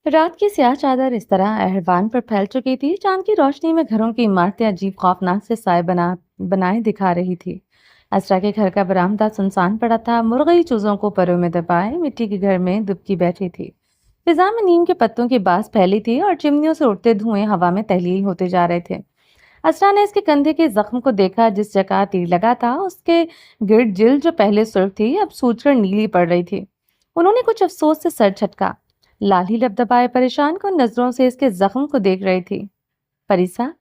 रात की स्याह चादर इस तरह ऐवान पर फैल चुकी थी। चांद की रोशनी में घरों की इमारतें अजीब खौफनाक से साए बनाए दिखा रही थी। असरा के घर का बरामदा सुनसान पड़ा था। मुर्गी चूजों को परों में दबाए मिट्टी के घर में दुबकी बैठी थी। फिजा में नीम के पत्तों की बास फैली थी और चिमनियों से उठते धुएं हवा में तहलील होते जा रहे थे। असरा ने इसके कंधे के जख्म को देखा। जिस जगह तीर लगा था उसके गिर्द जिल्द जो पहले सुर्ख थी अब सूजकर नीली पड़ रही थी। उन्होंने कुछ अफसोस से सर झटका। लाली लब दबाए परेशान को नजरों से इसके जख्म को देख रही थी। परिसा,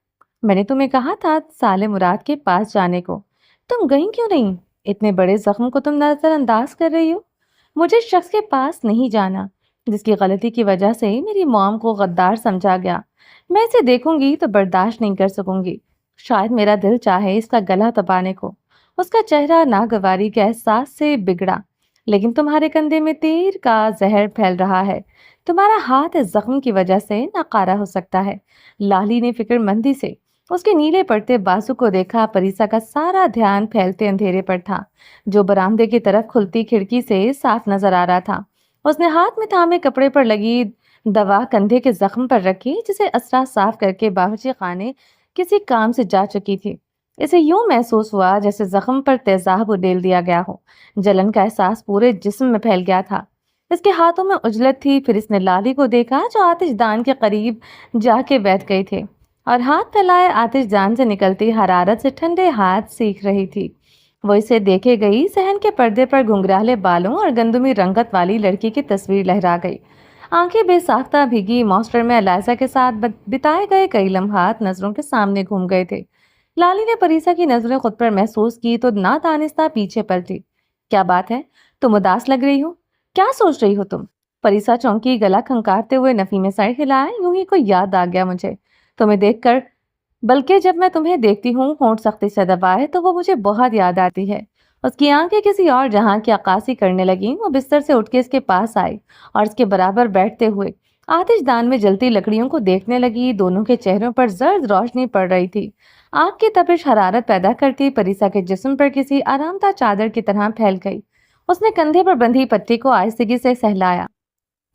मैंने तुम्हें कहा था साले मुराद के पास जाने को। तुम गई क्यों नहीं? इतने बड़े जख्म को तुम नजरअंदाज कर रही हो। मुझे इस शख्स के पास नहीं जाना जिसकी गलती की वजह से मेरी मॉम को गद्दार समझा गया। मैं इसे देखूंगी तो बर्दाश्त नहीं कर सकूंगी। शायद मेरा दिल चाहे इसका गला दबाने को। उसका चेहरा नागवारी के एहसास से बिगड़ा। लेकिन तुम्हारे कंधे में तीर का जहर फैल रहा है। तुम्हारा हाथ इस जख्म की वजह से नाकारा हो सकता है। लाली ने फिक्रमंदी से उसके नीले पड़ते बाजू को देखा। परिसा का सारा ध्यान फैलते अंधेरे पर था जो बरामदे की तरफ खुलती खिड़की से साफ नजर आ रहा था। उसने हाथ में थामे कपड़े पर लगी दवा कंधे के जख्म पर रखी जिसे असरा साफ करके बावर्ची खाने किसी काम से जा चुकी थी। इसे यूं महसूस हुआ जैसे जख्म पर तेजाब उडेल दिया गया हो। जलन का एहसास पूरे जिस्म में फैल गया था। इसके हाथों में उजलत थी। फिर इसने लाली को देखा जो आतिशदान के करीब जाके बैठ गए थे और हाथ फैलाए आतिशदान से निकलती हरारत से ठंडे हाथ सीख रही थी। वो इसे देखे गई। सहन के पर्दे पर घुंघराले बालों और गंदुमी रंगत वाली लड़की की तस्वीर लहरा गई। आंखें बेसाख्ता भीगी। मॉस्टर में अलाइजा के साथ बिताए गए कई लम्हात नजरों के सामने घूम गए थे। लाली ने परीसा की नजरें खुद पर महसूस की तो ना दानिस्ता पीछे पलटी। क्या बात है? तुम उदास लग रही हो। क्या सोच रही हो तुम? परीसा चौंकी। गला खंकारते हुए नफी में सर हिलाए। यूं ही कोई याद आ गया मुझे तुम्हें देखकर। बल्कि जब मैं तुम्हें देखती हूँ होंठ सख्ती से दबाए तो वो मुझे बहुत याद आती है। उसकी आंखें किसी और जहां की अक्कासी करने लगी। वो बिस्तर से उठ के इसके पास आई और इसके बराबर बैठते हुए आतिशदान में जलती लकड़ियों को देखने लगी। दोनों के चेहरों पर जर्द रोशनी पड़ रही थी। आग की तपिश हरारत पैदा करती परिसा के जिस्म पर किसी आरामदा चादर की तरह फैल गई। उसने कंधे पर बंधी पट्टी को आहिस्तगी से सहलाया।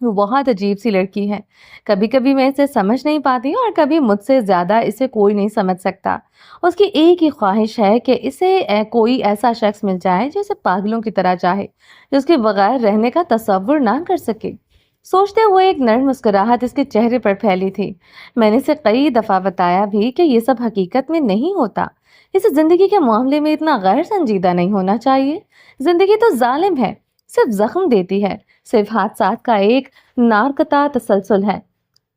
वो बहुत अजीब सी लड़की है। कभी कभी मैं इसे समझ नहीं पाती और कभी मुझसे ज्यादा इसे कोई नहीं समझ सकता। उसकी एक ही ख्वाहिश है कि इसे कोई ऐसा शख्स मिल जाए जो इसे पागलों की तरह चाहे, जो उसके बगैर रहने का तसव्वुर ना कर सके। सोचते हुए एक नर्म मुस्कुराहट इसके चेहरे पर फैली थी। मैंने इसे कई दफा बताया भी कि ये सब हकीकत में नहीं होता। इसे जिंदगी के मामले में इतना गैर संजीदा नहीं होना चाहिए। जिंदगी तो जालिम है, सिर्फ जख्म देती है। सिर्फ हादसात का एक नारकता तसलसल है,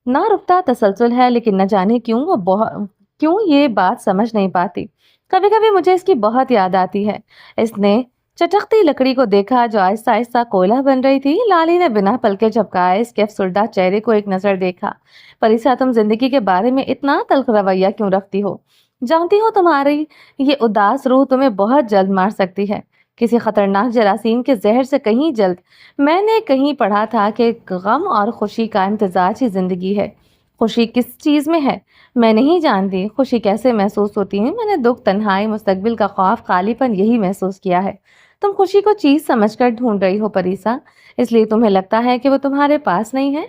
ना रुकता तसलसल है। लेकिन न जाने क्यों ये बात समझ नहीं पाती। कभी कभी मुझे इसकी बहुत याद आती है। इसने चटकती लकड़ी को देखा जो आहिस्ता आहिस्ता कोयला बन रही थी। लाली ने बिना पलके झपकाए इसके अफसुर्दा चेहरे को एक नजर देखा। परिसा, तुम जिंदगी के बारे में इतना तल्ख रवैया क्यों रखती हो? जानती हो तुम्हारी ये उदास रूह तुम्हें बहुत जल्द मार सकती है, किसी खतरनाक जरासीम के जहर से कहीं जल्द। मैंने कहीं पढ़ा था कि गम और खुशी का इम्तिजाज ही जिंदगी है। खुशी किस चीज में है मैं नहीं जानती। खुशी कैसे महसूस होती है? मैंने दुख, तन्हाई, मुस्तकबिल का खौफ, खालीपन यही महसूस किया है। तुम खुशी को चीज समझकर ढूंढ रही हो परिसा, इसलिए तुम्हें लगता है कि वो तुम्हारे पास नहीं है।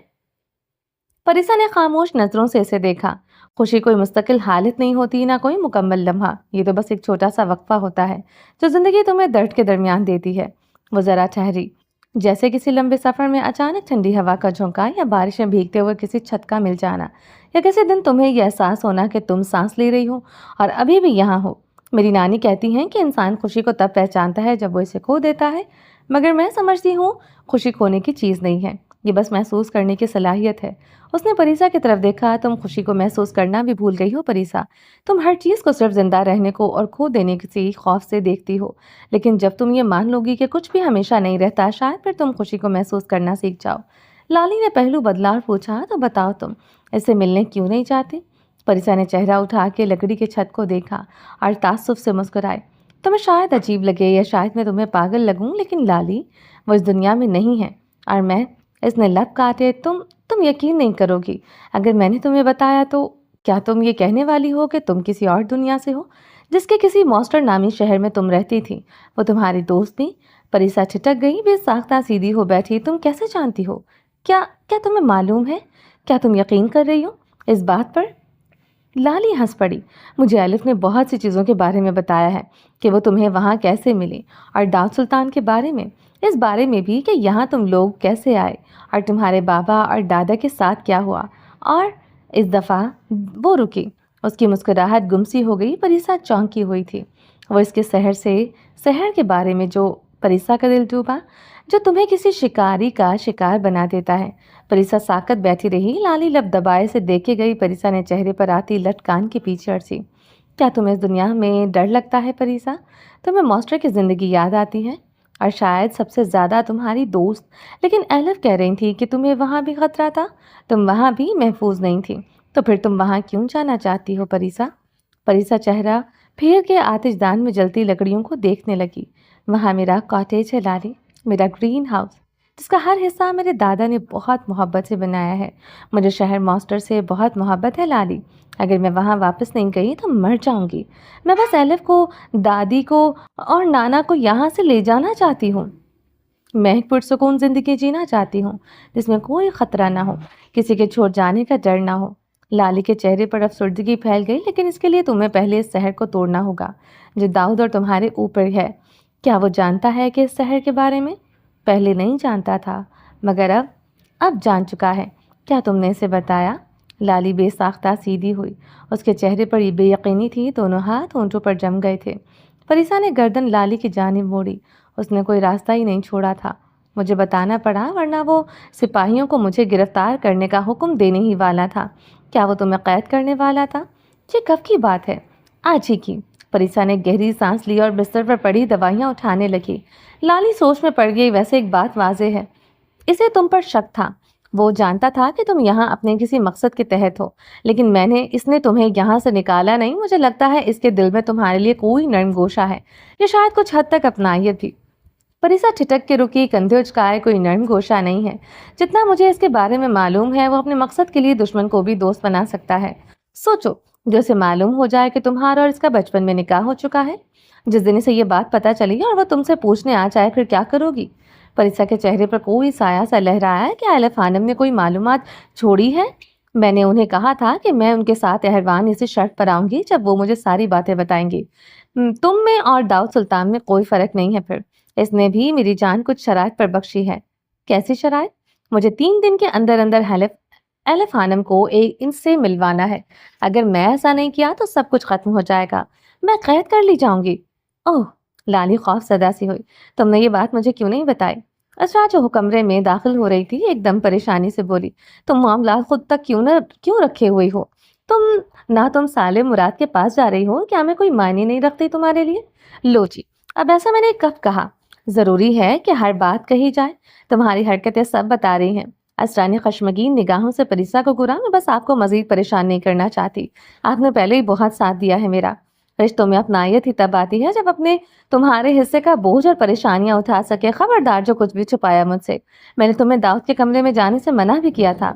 परिसा ने खामोश नजरों से इसे देखा। खुशी कोई मुस्तकिल हालत नहीं होती, ना कोई मुकम्मल लम्हा। ये तो बस एक छोटा सा वक्फा होता है जो जिंदगी तुम्हें दर्द के दरमियान देती है। वो जरा ठहरी, जैसे किसी लंबे सफर में अचानक ठंडी हवा का झोंका या बारिश में भीगते हुए किसी छत का मिल जाना, या किसी दिन तुम्हें यह एहसास होना कि तुम सांस ले रही हो और अभी भी यहाँ हो। मेरी नानी कहती हैं कि इंसान खुशी को तब पहचानता है जब वो इसे खो देता है, मगर मैं समझती हूँ खुशी खोने की चीज़ नहीं है, ये बस महसूस करने की सलाहियत है। उसने परिसा की तरफ देखा। तुम खुशी को महसूस करना भी भूल गई हो परिसा। तुम हर चीज़ को सिर्फ जिंदा रहने को और खो देने से खौफ से देखती हो। लेकिन जब तुम ये मान लोगी कि कुछ भी हमेशा नहीं रहता, शायद फिर तुम खुशी को महसूस करना सीख जाओ। लाली ने पहलू बदला और पूछा, तो बताओ तुम इससे मिलने क्यों नहीं चाहती? परिसा ने चेहरा उठा के लकड़ी की छत को देखा और तासुफ से मुस्कुराए। तुम्हें शायद अजीब लगे या शायद मैं तुम्हें पागल लगूं, लेकिन लाली, वो इस दुनिया में नहीं है और मैं। इसने लब काटे। तुम यकीन नहीं करोगी अगर मैंने तुम्हें बताया तो। क्या तुम ये कहने वाली हो कि तुम किसी और दुनिया से हो, जिसके किसी मॉस्टर नामी शहर में तुम रहती थी? वो तुम्हारी दोस्त थी? परिसा छिटक गई, बेसाख्ता सीधी हो बैठी। तुम कैसे जानती हो? क्या क्या तुम्हें मालूम है? क्या तुम यकीन कर रही हो इस बात पर? लाली हंस पड़ी। मुझे अलिफ ने बहुत सी चीज़ों के बारे में बताया है कि वो तुम्हें वहाँ कैसे मिली, और दाऊद सुल्तान के बारे में, इस बारे में भी कि यहाँ तुम लोग कैसे आए, और तुम्हारे बाबा और दादा के साथ क्या हुआ। और इस दफ़ा वो रुकी। उसकी मुस्कुराहट गुमसी हो गई। परिसा चौंकी हुई थी। वो इसके शहर के बारे में जो परिसा का दिल डूबा, जो तुम्हें किसी शिकारी का शिकार बना देता है। परिसा साकत बैठी रही। लाली लब दबाए से देखे गई। परिसा ने चेहरे पर आती लटकान के पीछे अड़सी। क्या तुम्हें इस दुनिया में डर लगता है परिसा? तुम्हें मास्टर की जिंदगी याद आती है, और शायद सबसे ज्यादा तुम्हारी दोस्त। लेकिन एलिफ कह रही थी कि तुम्हें वहां भी खतरा था। तुम वहां भी महफूज नहीं थी। तो फिर तुम वहां क्यों जाना चाहती हो परिसा? परिसा चेहरा फेर के आतिशदान में जलती लकड़ियों को देखने लगी। वहां मेरा कॉटेज है लाली, मेरा ग्रीन हाउस, जिसका हर हिस्सा मेरे दादा ने बहुत मोहब्बत से बनाया है। मुझे शहर मास्टर से बहुत मोहब्बत है लाली। अगर मैं वहाँ वापस नहीं गई तो मर जाऊंगी। मैं बस एलिफ को, दादी को और नाना को यहाँ से ले जाना चाहती हूँ। मैं एक पुरसुकून जिंदगी जीना चाहती हूँ, जिसमें कोई खतरा ना हो, किसी के छोड़ जाने का डर ना हो। लाली के चेहरे पर अफसुर्दगी फैल गई। लेकिन इसके लिए तुम्हें पहले इस शहर को तोड़ना होगा, जो दाऊद और तुम्हारे ऊपर है। क्या वो जानता है कि इस शहर के बारे में? पहले नहीं जानता था, मगर अब जान चुका है। क्या तुमने इसे बताया? लाली बेसाख्ता सीधी हुई। उसके चेहरे पर ये बेयकीनी थी। दोनों हाथ होंठों पर जम गए थे। परिसा ने गर्दन लाली की जानिब मोड़ी। उसने कोई रास्ता ही नहीं छोड़ा था। मुझे बताना पड़ा, वरना वो सिपाहियों को मुझे गिरफ्तार करने का हुक्म देने ही वाला था। क्या वो तुम्हें कैद करने वाला था? ये कब की बात है? आज ही की। परिसा ने गहरी सांस ली और बिस्तर पर पड़ी दवाइयां उठाने लगी। लाली सोच में पड़ गई। वैसे एक बात वाज़ेह है, इसे तुम पर शक था। वो जानता था कि तुम यहाँ अपने किसी मकसद के तहत हो, लेकिन इसने तुम्हें यहाँ से निकाला नहीं। मुझे लगता है इसके दिल में तुम्हारे लिए कोई नरम गोशा है, ये शायद कुछ हद तक अपनायत भी। परिसा ठिठक के रुकी, कंधे उचकाए। कोई नरम गोशा नहीं है। जितना मुझे इसके बारे में मालूम है, वो अपने मकसद के लिए दुश्मन को भी दोस्त बना सकता है। सोचो, जो इसे मालूम हो जाए कि तुम्हारा और इसका बचपन में निकाह हो चुका है, जिस दिन इसे ये बात पता चली और वो तुमसे पूछने आ जाए, फिर क्या करोगी? परिसा के चेहरे पर कोई साया सा लहराया। क्या एलिफ खानम ने कोई मालूमात छोड़ी है? मैंने उन्हें कहा था कि मैं उनके साथ एहरवान इसी शर्त पर आऊंगी जब वो मुझे सारी बातें बताएंगी। तुम में और दाऊद सुल्तान में कोई फर्क नहीं है। फिर इसने भी मेरी जान कुछ शराइत पर बख्शी है। कैसी शराइत? मुझे 3 दिन के अंदर अंदर एलिफ खानम को एक इनसे मिलवाना है। अगर मैं ऐसा नहीं किया तो सब कुछ खत्म हो जाएगा। मैं कैद कर ली जाऊंगी। ओह! लाली खौफ सदा सी हुई। तुमने ये बात मुझे क्यों नहीं बताई? असरा जो कमरे में दाखिल हो रही थी, एकदम परेशानी से बोली। तुम मामला खुद तक क्यों रखे हुई हो? तुम साले मुराद के पास जा रही हो? क्या मैं कोई मायने नहीं रखती तुम्हारे लिए? लो जी, अब ऐसा मैंने कब कहा? जरूरी है कि हर बात कही जाए? तुम्हारी हरकतें सब बता रही हैं। असरा ने खशमगीन निगाहों से परिसा को घूरा। मैं बस आपको मजीद परेशान नहीं करना चाहती। आपने पहले ही बहुत साथ दिया है मेरा। रिश्तों में अपनायत ही तब आती है जब अपने तुम्हारे हिस्से का बोझ और परेशानियां उठा सके। खबरदार जो कुछ भी छुपाया मुझसे। मैंने तुम्हें दाऊद के कमरे में जाने से मना भी किया था,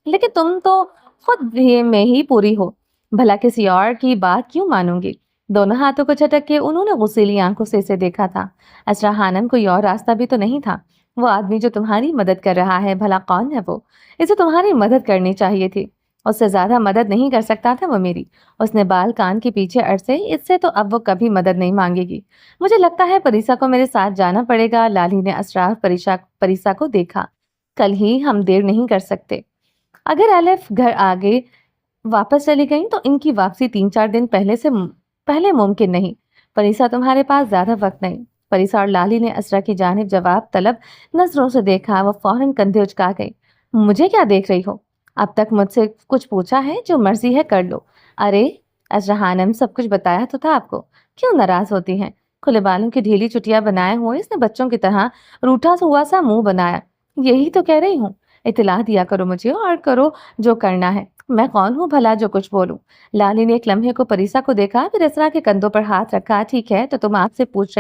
लेकिन तुम तो खुद भी में ही पूरी हो। भला किसी और की बात क्यों मानूंगी? दोनों हाथों को झटक के उन्होंने गुस्सैली आंखों से इसे देखा था। असरा खानम कोई और रास्ता भी तो नहीं था। वो आदमी जो तुम्हारी मदद कर रहा है, भला कौन है वो? इसे तुम्हारी मदद करनी चाहिए थी। उससे ज्यादा मदद नहीं कर सकता था वो मेरी। उसने बाल कान के पीछे अड़से। इससे तो अब वो कभी मदद नहीं मांगेगी। मुझे लगता है परिसा को मेरे साथ जाना पड़ेगा। लाली ने असराफ परिसा को देखा। कल ही हम देर नहीं कर सकते। अगर एलिफ घर आगे वापस चली गई तो इनकी वापसी 3-4 दिन पहले मुमकिन नहीं। परिसा, तुम्हारे पास ज्यादा वक्त नहीं। परिसा और लाली ने असरा की जानिब जवाब तलब नजरों से देखा। वो फौरन कंधे उचका गई। मुझे क्या देख रही हो? अब तक मुझसे कुछ पूछा है? जो मर्जी है कर लो। अरे असरा खानम, सब कुछ बताया तो था आपको, क्यों नाराज होती हैं? खुले बालों की ढीली चुटिया बनाए हुए इसने बच्चों की तरह रूठा हुआ सा मुंह बनाया। यही तो कह रही हूँ, इत्तला दिया करो मुझे और करो जो करना है। मैं कौन हूँ भला जो कुछ बोलूं? लाली ने एक लम्हे को परिसा को देखा, फिर असरा के कंधों पर हाथ रखा। ठीक है, तो हम आपसे पूछ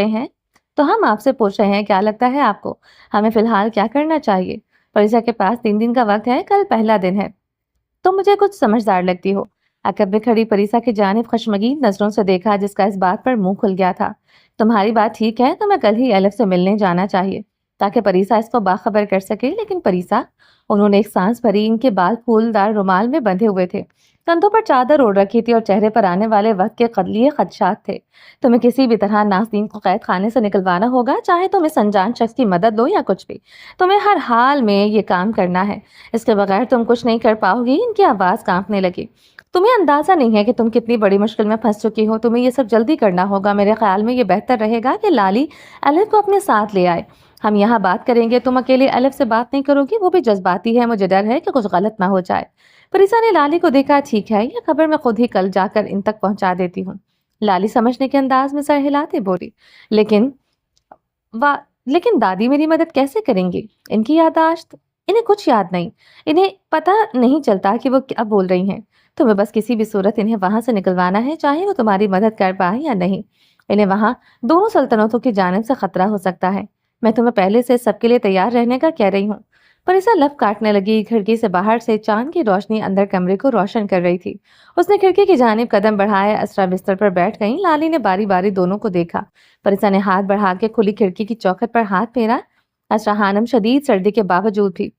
रहे हैं क्या लगता है आपको हमें फिलहाल क्या करना चाहिए? परिसा के पास 3 दिन का वक्त है। कल पहला दिन है। तुम मुझे कुछ समझदार लगती हो। अकब में खड़ी परिसा की जानिब खशमगीन नजरों से देखा, जिसका इस बात पर मुंह खुल गया था। तुम्हारी बात ठीक है, तो मैं कल ही एलिफ से मिलने जाना चाहिए। تاکہ پریسا اس کو باخبر کر سکے، لیکن پریسا، انہوں نے ایک سانس بھری، ان کے بال پھولدار رومال میں بندھے ہوئے تھے، کندھوں پر چادر اوڑھ رکھی تھی اور چہرے پر آنے والے وقت کے لیے خدشات تھے۔ تمہیں کسی بھی طرح نازنین کو قید خانے سے نکلوانا ہوگا، چاہے تم اس انجان شخص کی مدد لو یا کچھ بھی، تمہیں ہر حال میں یہ کام کرنا ہے، اس کے بغیر تم کچھ نہیں کر پاؤ گی۔ ان کی آواز کانپنے لگی۔ تمہیں اندازہ نہیں ہے کہ تم کتنی بڑی مشکل میں پھنس چکی ہو، تمہیں یہ سب جلدی کرنا ہوگا۔ میرے خیال میں یہ بہتر رہے گا کہ لالی الف کو اپنے ساتھ لے آئے، ہم یہاں بات کریں گے، تم اکیلے الف سے بات نہیں کرو گی، وہ بھی جذباتی ہے، مجھے ڈر ہے کہ کچھ غلط نہ ہو جائے۔ پریسا نے لالی کو دیکھا۔ ٹھیک ہے، یہ خبر میں خود ہی کل جا کر ان تک پہنچا دیتی ہوں، لالی سمجھنے کے انداز میں سر ہلاتے بولی۔ لیکن لیکن دادی میری مدد کیسے کریں گی؟ ان کی یادداشت، انہیں کچھ یاد نہیں، انہیں پتہ نہیں چلتا کہ وہ کیا بول رہی ہیں۔ تمہیں بس کسی بھی صورت انہیں وہاں سے نکلوانا ہے، چاہے وہ تمہاری مدد کر پائے یا نہیں۔ انہیں وہاں دونوں سلطنتوں کی جانب سے خطرہ ہو سکتا ہے۔ میں تمہیں پہلے سے سب کے لیے تیار رہنے کا کہہ رہی ہوں۔ پریسا لب کاٹنے لگی۔ کھڑکی سے باہر سے چاند کی روشنی اندر کمرے کو روشن کر رہی تھی۔ اس نے کھڑکی کی جانب قدم بڑھائے۔ اسرا بستر پر بیٹھ گئیں۔ لالی نے باری باری دونوں کو دیکھا۔ پریسا نے ہاتھ بڑھا کے کھلی کھڑکی کی چوکھٹ پر ہاتھ پھیرا۔ اسرا خانم شدید سردی کے باوجود بھی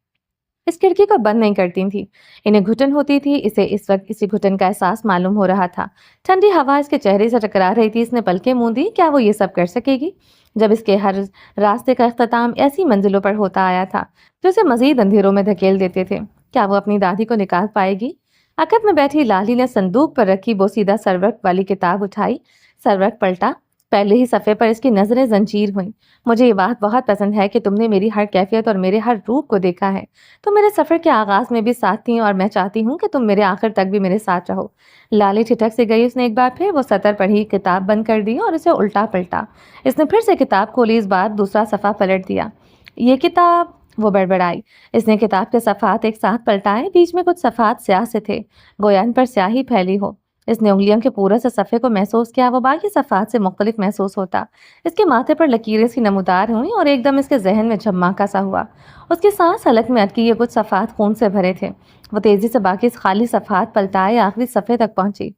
اس کھڑکی کو بند نہیں کرتی تھی۔ انہیں گھٹن ہوتی تھی۔ اسے اس وقت اسی گھٹن کا احساس معلوم ہو رہا تھا۔ ٹھنڈی ہوا اس کے چہرے سے ٹکرا رہی تھی۔ اس نے پلکیں موندی۔ کیا وہ یہ سب کر سکے گی جب اس کے ہر راستے کا اختتام ایسی منزلوں پر ہوتا آیا تھا جو اسے مزید اندھیروں میں دھکیل دیتے تھے؟ کیا وہ اپنی دادی کو نکال پائے گی؟ عقب میں بیٹھی لالی نے صندوق پر رکھی بوسیدہ سرورق والی کتاب اٹھائی۔ سرورق پلٹا۔ پہلے ہی صفحے پر اس کی نظریں زنجیر ہوئیں۔ مجھے یہ بات بہت پسند ہے کہ تم نے میری ہر کیفیت اور میرے ہر روپ کو دیکھا ہے۔ تم میرے سفر کے آغاز میں بھی ساتھ تھیں اور میں چاہتی ہوں کہ تم میرے آخر تک بھی میرے ساتھ رہو۔ لالی ٹھٹک سے گئی۔ اس نے ایک بار پھر وہ سطر پڑھی کتاب بند کر دی اور اسے الٹا پلٹا۔ اس نے پھر سے کتاب کھولی۔ اس بار دوسرا صفحہ پلٹ دیا۔ یہ کتاب، وہ بڑبڑائی۔ اس نے کتاب کے صفحات ایک ساتھ پلٹائے۔ بیچ میں کچھ صفحات سیاہ سے تھے، گویا ان پر سیاہی پھیلی ہو۔ اس نے انگلیوں کے پورے سے صفحے کو محسوس کیا۔ وہ باقی صفحات سے مختلف محسوس ہوتا۔ اس کے ماتھے پر لکیریں سی نمودار ہوئیں اور ایک دم اس کے ذہن میں جھماکا سا ہوا۔ اس کی سانس حلق میں اٹکی۔ یہ کچھ صفحات خون سے بھرے تھے۔ وہ تیزی سے باقی خالی صفحات پلٹائے، آخری صفحے تک پہنچی۔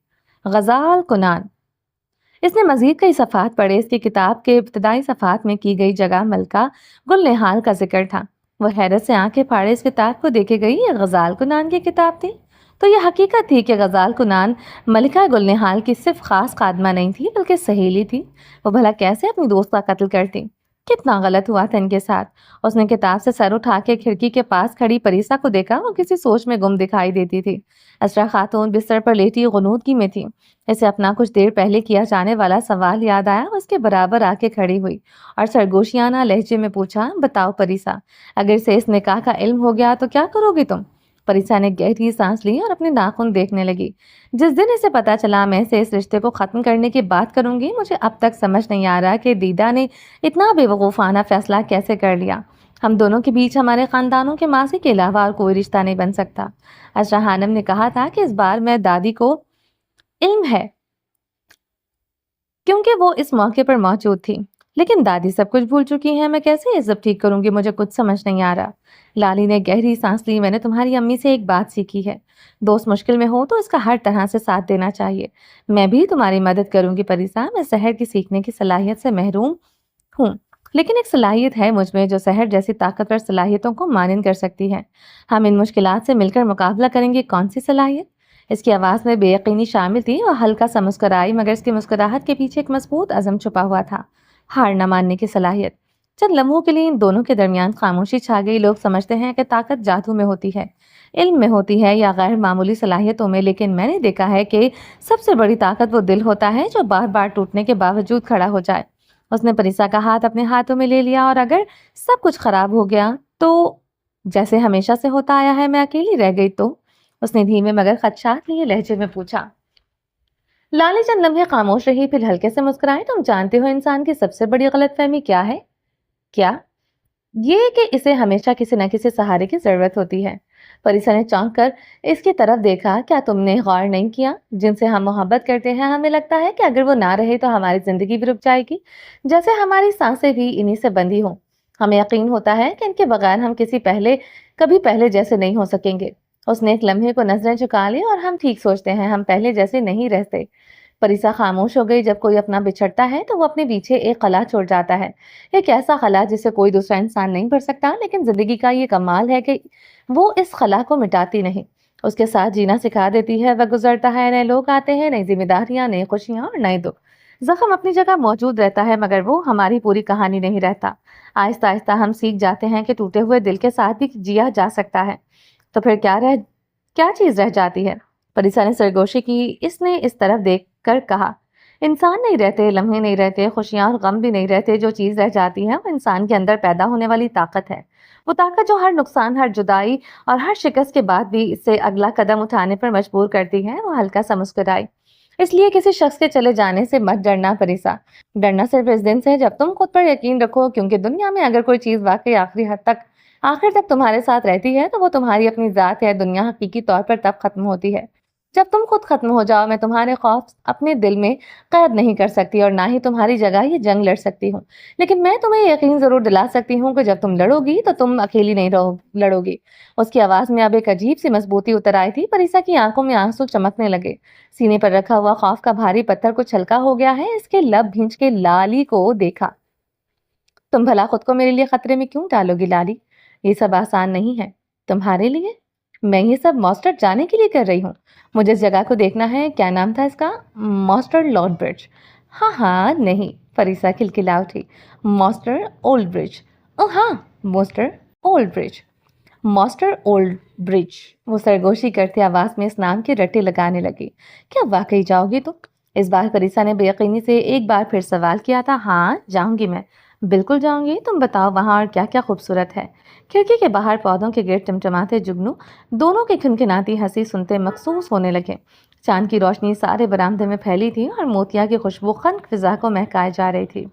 غزال کنان۔ اس نے مزید کئی صفحات پڑھے۔ اس کی کتاب کے ابتدائی صفحات میں کی گئی جگہ ملکہ گل نہال کا ذکر تھا۔ وہ حیرت سے آنکھیں پھاڑے اس کتاب کو دیکھے گئی۔ یہ غزال کنان کی کتاب تھی؟ تو یہ حقیقت تھی کہ غزال کنان ملکہ گل نہال کی صرف خاص خادمہ نہیں تھی بلکہ سہیلی تھی۔ وہ بھلا کیسے اپنی دوست کا قتل کرتی؟ کتنا غلط ہوا تھا ان کے ساتھ۔ اس نے کتاب سے سر اٹھا کے کھڑکی کے پاس کھڑی پریسا کو دیکھا۔ وہ کسی سوچ میں گم دکھائی دیتی تھی۔ اسرا خاتون بستر پر لیٹی غنودگی میں تھی۔ اسے اپنا کچھ دیر پہلے کیا جانے والا سوال یاد آیا۔ اس کے برابر آ کے کھڑی ہوئی اور سرگوشیانہ لہجے میں پوچھا، بتاؤ پریسا، اگر اسے اس نکاح کا علم ہو گیا تو کیا کرو گی تم؟ پریسا نے گہری سانس لی اور اپنے ناخن دیکھنے لگی۔ جس دن اسے پتا چلا میں سے اس رشتے کو ختم کرنے کی بات کروں گی، مجھے اب تک سمجھ نہیں آ رہا کہ دیدہ نے اتنا بے وقوفانہ فیصلہ کیسے کر لیا۔ ہم دونوں کے بیچ ہمارے خاندانوں کے ماضی کے علاوہ اور کوئی رشتہ نہیں بن سکتا۔ اسرا خانم نے کہا تھا کہ اس بار میں دادی کو علم ہے کیونکہ وہ اس موقع پر موجود تھی، لیکن دادی سب کچھ بھول چکی ہیں۔ میں کیسے یہ سب ٹھیک کروں گی؟ مجھے کچھ سمجھ نہیں آ رہا۔ لالی نے گہری سانس لی۔ میں نے تمہاری امی سے ایک بات سیکھی ہے، دوست مشکل میں ہو تو اس کا ہر طرح سے ساتھ دینا چاہیے۔ میں بھی تمہاری مدد کروں گی پریسا۔ میں سحر کی سیکھنے کی صلاحیت سے محروم ہوں، لیکن ایک صلاحیت ہے مجھ میں جو سحر جیسی طاقتور صلاحیتوں کو مانند کر سکتی ہے۔ ہم ان مشکلات سے مل کر مقابلہ کریں گے۔ کون سی صلاحیت؟ اس کی آواز میں بے یقینی شامل تھی۔ وہ ہلکا سا مسکرائی، مگر اس کی مسکراہٹ کے پیچھے ایک مضبوط عزم چھپا ہوا تھا، ہار نہ ماننے کی صلاحیت۔ چند لمحوں کے لیے ان دونوں کے درمیان خاموشی چھا گئی۔ لوگ سمجھتے ہیں کہ طاقت جادو میں ہوتی ہے، علم میں ہوتی ہے یا غیر معمولی صلاحیتوں میں، لیکن میں نے دیکھا ہے کہ سب سے بڑی طاقت وہ دل ہوتا ہے جو بار بار ٹوٹنے کے باوجود کھڑا ہو جائے۔ اس نے پریسا کا ہاتھ اپنے ہاتھوں میں لے لیا۔ اور اگر سب کچھ خراب ہو گیا تو، جیسے ہمیشہ سے ہوتا آیا ہے، میں اکیلی رہ گئی تو؟ اس نے دھیمے مگر خدشات لیے لہجے میں پوچھا۔ لالی چند لمحے خاموش رہی، پھر ہلکے سے مسکرائی۔ تم جانتے ہو انسان کی سب سے بڑی غلط فہمی کیا ہے؟ کیا؟ یہ کہ اسے ہمیشہ کسی نہ کسی سہارے کی ضرورت ہوتی ہے۔ پریسا نے چونک کر اس کی طرف دیکھا۔ کیا تم نے غور نہیں کیا؟ جن سے ہم محبت کرتے ہیں ہمیں لگتا ہے کہ اگر وہ نہ رہے تو ہماری زندگی بھی رک جائے گی، جیسے ہماری سانسیں بھی انہی سے بندھی ہوں۔ ہمیں یقین ہوتا ہے کہ ان کے بغیر ہم کبھی پہلے جیسے نہیں ہو سکیں گے۔ اس نے ایک لمحے کو نظریں چکا لی۔ اور ہم ٹھیک سوچتے ہیں، ہم پہلے جیسے نہیں رہتے۔ परिसा खामोश हो गई। जब कोई अपना बिछड़ता है तो वो अपने पीछे एक कला छोड़ जाता है, एक ऐसा कला जिसे कोई दूसरा इंसान नहीं भर सकता। लेकिन जिंदगी का ये कमाल है कि वो इस कला को मिटाती नहीं, उसके साथ जीना सिखा देती है। वह गुजरता है, नए लोग आते हैं, नई जिम्मेदारियां, नई खुशियां और नए दुख। जख्म अपनी जगह मौजूद रहता है, मगर वो हमारी पूरी कहानी नहीं रहता। आहिस्ता आहिस्ता हम सीख जाते हैं कि टूटे हुए दिल के साथ भी जिया जा सकता है। तो फिर क्या चीज रह जाती है? परिसा ने सरगोशी की। इसने इस तरफ देख कर कहा, इंसान नहीं रहते, लम्हे नहीं रहते, खुशियां और गम भी नहीं रहते। जो चीज रह जाती है वो इंसान के अंदर पैदा होने वाली ताकत है। वो ताकत जो हर नुकसान, हर जुदाई और हर शिकस्त के बाद भी इससे अगला कदम उठाने पर मजबूर करती है। वो हल्का सा मुस्कुराई। इसलिए किसी शख्स के चले जाने से मत डरना परिसा। डरना सिर्फ इस दिन से जब तुम खुद पर यकीन रखो, क्योंकि दुनिया में अगर कोई चीज वाकई आखिर तक तुम्हारे साथ रहती है तो वो तुम्हारी अपनी जात है। दुनिया हकीकी तौर पर तब खत्म होती है जब तुम खुद खत्म हो जाओ। मैं तुम्हारे खौफ अपने दिल में कैद नहीं कर सकती और ना ही तुम्हारी जगह ये जंग लड़ सकती हूँ, लेकिन मैं तुम्हें यकीन जरूर दिला सकती हूँ कि जब तुम लड़ोगी तो तुम अकेली नहीं लड़ोगी। उसकी आवाज में अब एक अजीब सी मजबूती उतर आई थी। परिसा की आंखों में आंसू चमकने लगे। सीने पर रखा हुआ खौफ का भारी पत्थर कुछ हल्का हो गया है। इसके लब भींच के लाली को देखा। तुम भला खुद को मेरे लिए खतरे में क्यों डालोगी लाली? ये सब आसान नहीं है। तुम्हारे लिए? मैं ये सब मॉस्टर जाने के लिए कर रही हूँ। मुझे इस जगह को देखना है। क्या नाम था इसका? मॉस्टर लॉर्ड ब्रिज। हाँ हाँ, नहीं, फरीसा खिलखिला उठी। मॉस्टर ओल्ड ब्रिज। ओ हाँ, Mostar old bridge. Mostar old bridge. वो सरगोशी करते आवाज में इस नाम के रट्टे लगाने लगी। क्या वाकई जाओगी तुम? इस बार फरीसा ने बेयकीनी से एक बार फिर सवाल किया था। हाँ, जाऊंगी मैं, बिल्कुल जाऊंगी। तुम बताओ वहां और क्या क्या खूबसूरत है? खिड़की के बाहर पौधों के गिर टिमटिमाते जुगनू दोनों की खिनखिनाती हंसी सुनते महसूस होने लगे। चांद की रोशनी सारे बरामदे में फैली थी और मोतिया की खुशबू खनक फिजा को महकाए जा रही थी।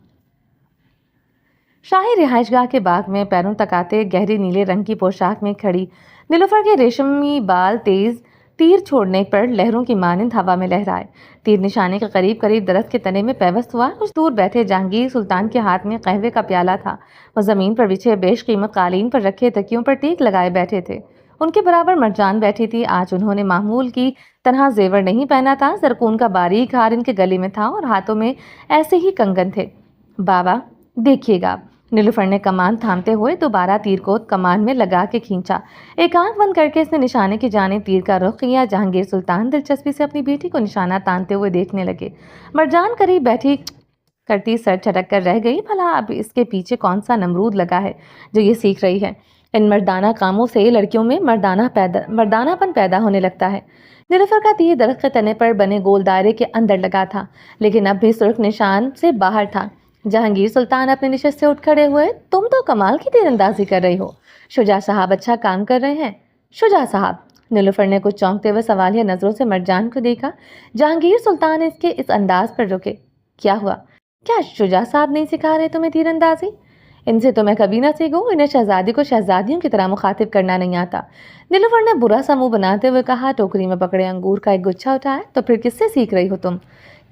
शाही रिहाइशगाह के बाग में पैरों तक आते गहरी नीले रंग की पोशाक में खड़ी नीलुफर के रेशमी बाल तेज तीर छोड़ने पर लहरों की मानिंद हवा में लहराए। तीर निशाने के करीब करीब दरख्त के तने में पैवस्त हुआ। कुछ दूर बैठे जहांगीर सुल्तान के हाथ में कहवे का प्याला था। वो जमीन पर बिछे बेशकीमत कालीन पर रखे तकियों पर टीक लगाए बैठे थे। उनके बराबर मरजान बैठी थी। आज उन्होंने मामूल की तरह जेवर नहीं पहना था। जरकून का बारीक हार इनके गले में था और हाथों में ऐसे ही कंगन थे। बाबा देखिएगा, नीलुफर ने कमान थामते हुए दोबारा तीर को कमान में लगा के खींचा। एक आंख बंद करके इसने निशाने की जानिब तीर का रुख किया। जहांगीर सुल्तान दिलचस्पी से अपनी बेटी को निशाना तानते हुए देखने लगे। मरजान करीब बैठी करती सर झटक कर रह गई। भला अब इसके पीछे कौन सा नमरूद लगा है जो ये सीख रही है? इन मर्दाना कामों से लड़कियों में मर्दानापन पैदा होने लगता है। नीलुफर का तीर दरख्त के तने पर बने गोल दायरे के अंदर लगा था, लेकिन अब भी सुर्ख निशान से बाहर था। जहांगीर सुल्तान अपने निशस्त से उठ खड़े हुए। तुम तो कमाल की तीरंदाजी कर रही हो। शुजा साहब अच्छा काम कर रहे हैं। शुजा साहब? नीलुफर ने कुछ चौंकते हुए सवालिया नजरों से मरजान को देखा। जहांगीर सुल्तान इसके इस अंदाज पर रुके। क्या हुआ? क्या शुजा साहब नहीं सिखा रहे तुम्हें तीरंदाजी? इनसे तो मैं कभी ना सीखूं। इन्हें शहजादी को शहजादियों की तरह मुखातिब करना नहीं आता। नीलुफर ने बुरा सा मुंह बनाते हुए कहा। टोकरी में पकड़े अंगूर का एक गुच्छा उठाया। तो फिर किससे सीख रही हो तुम?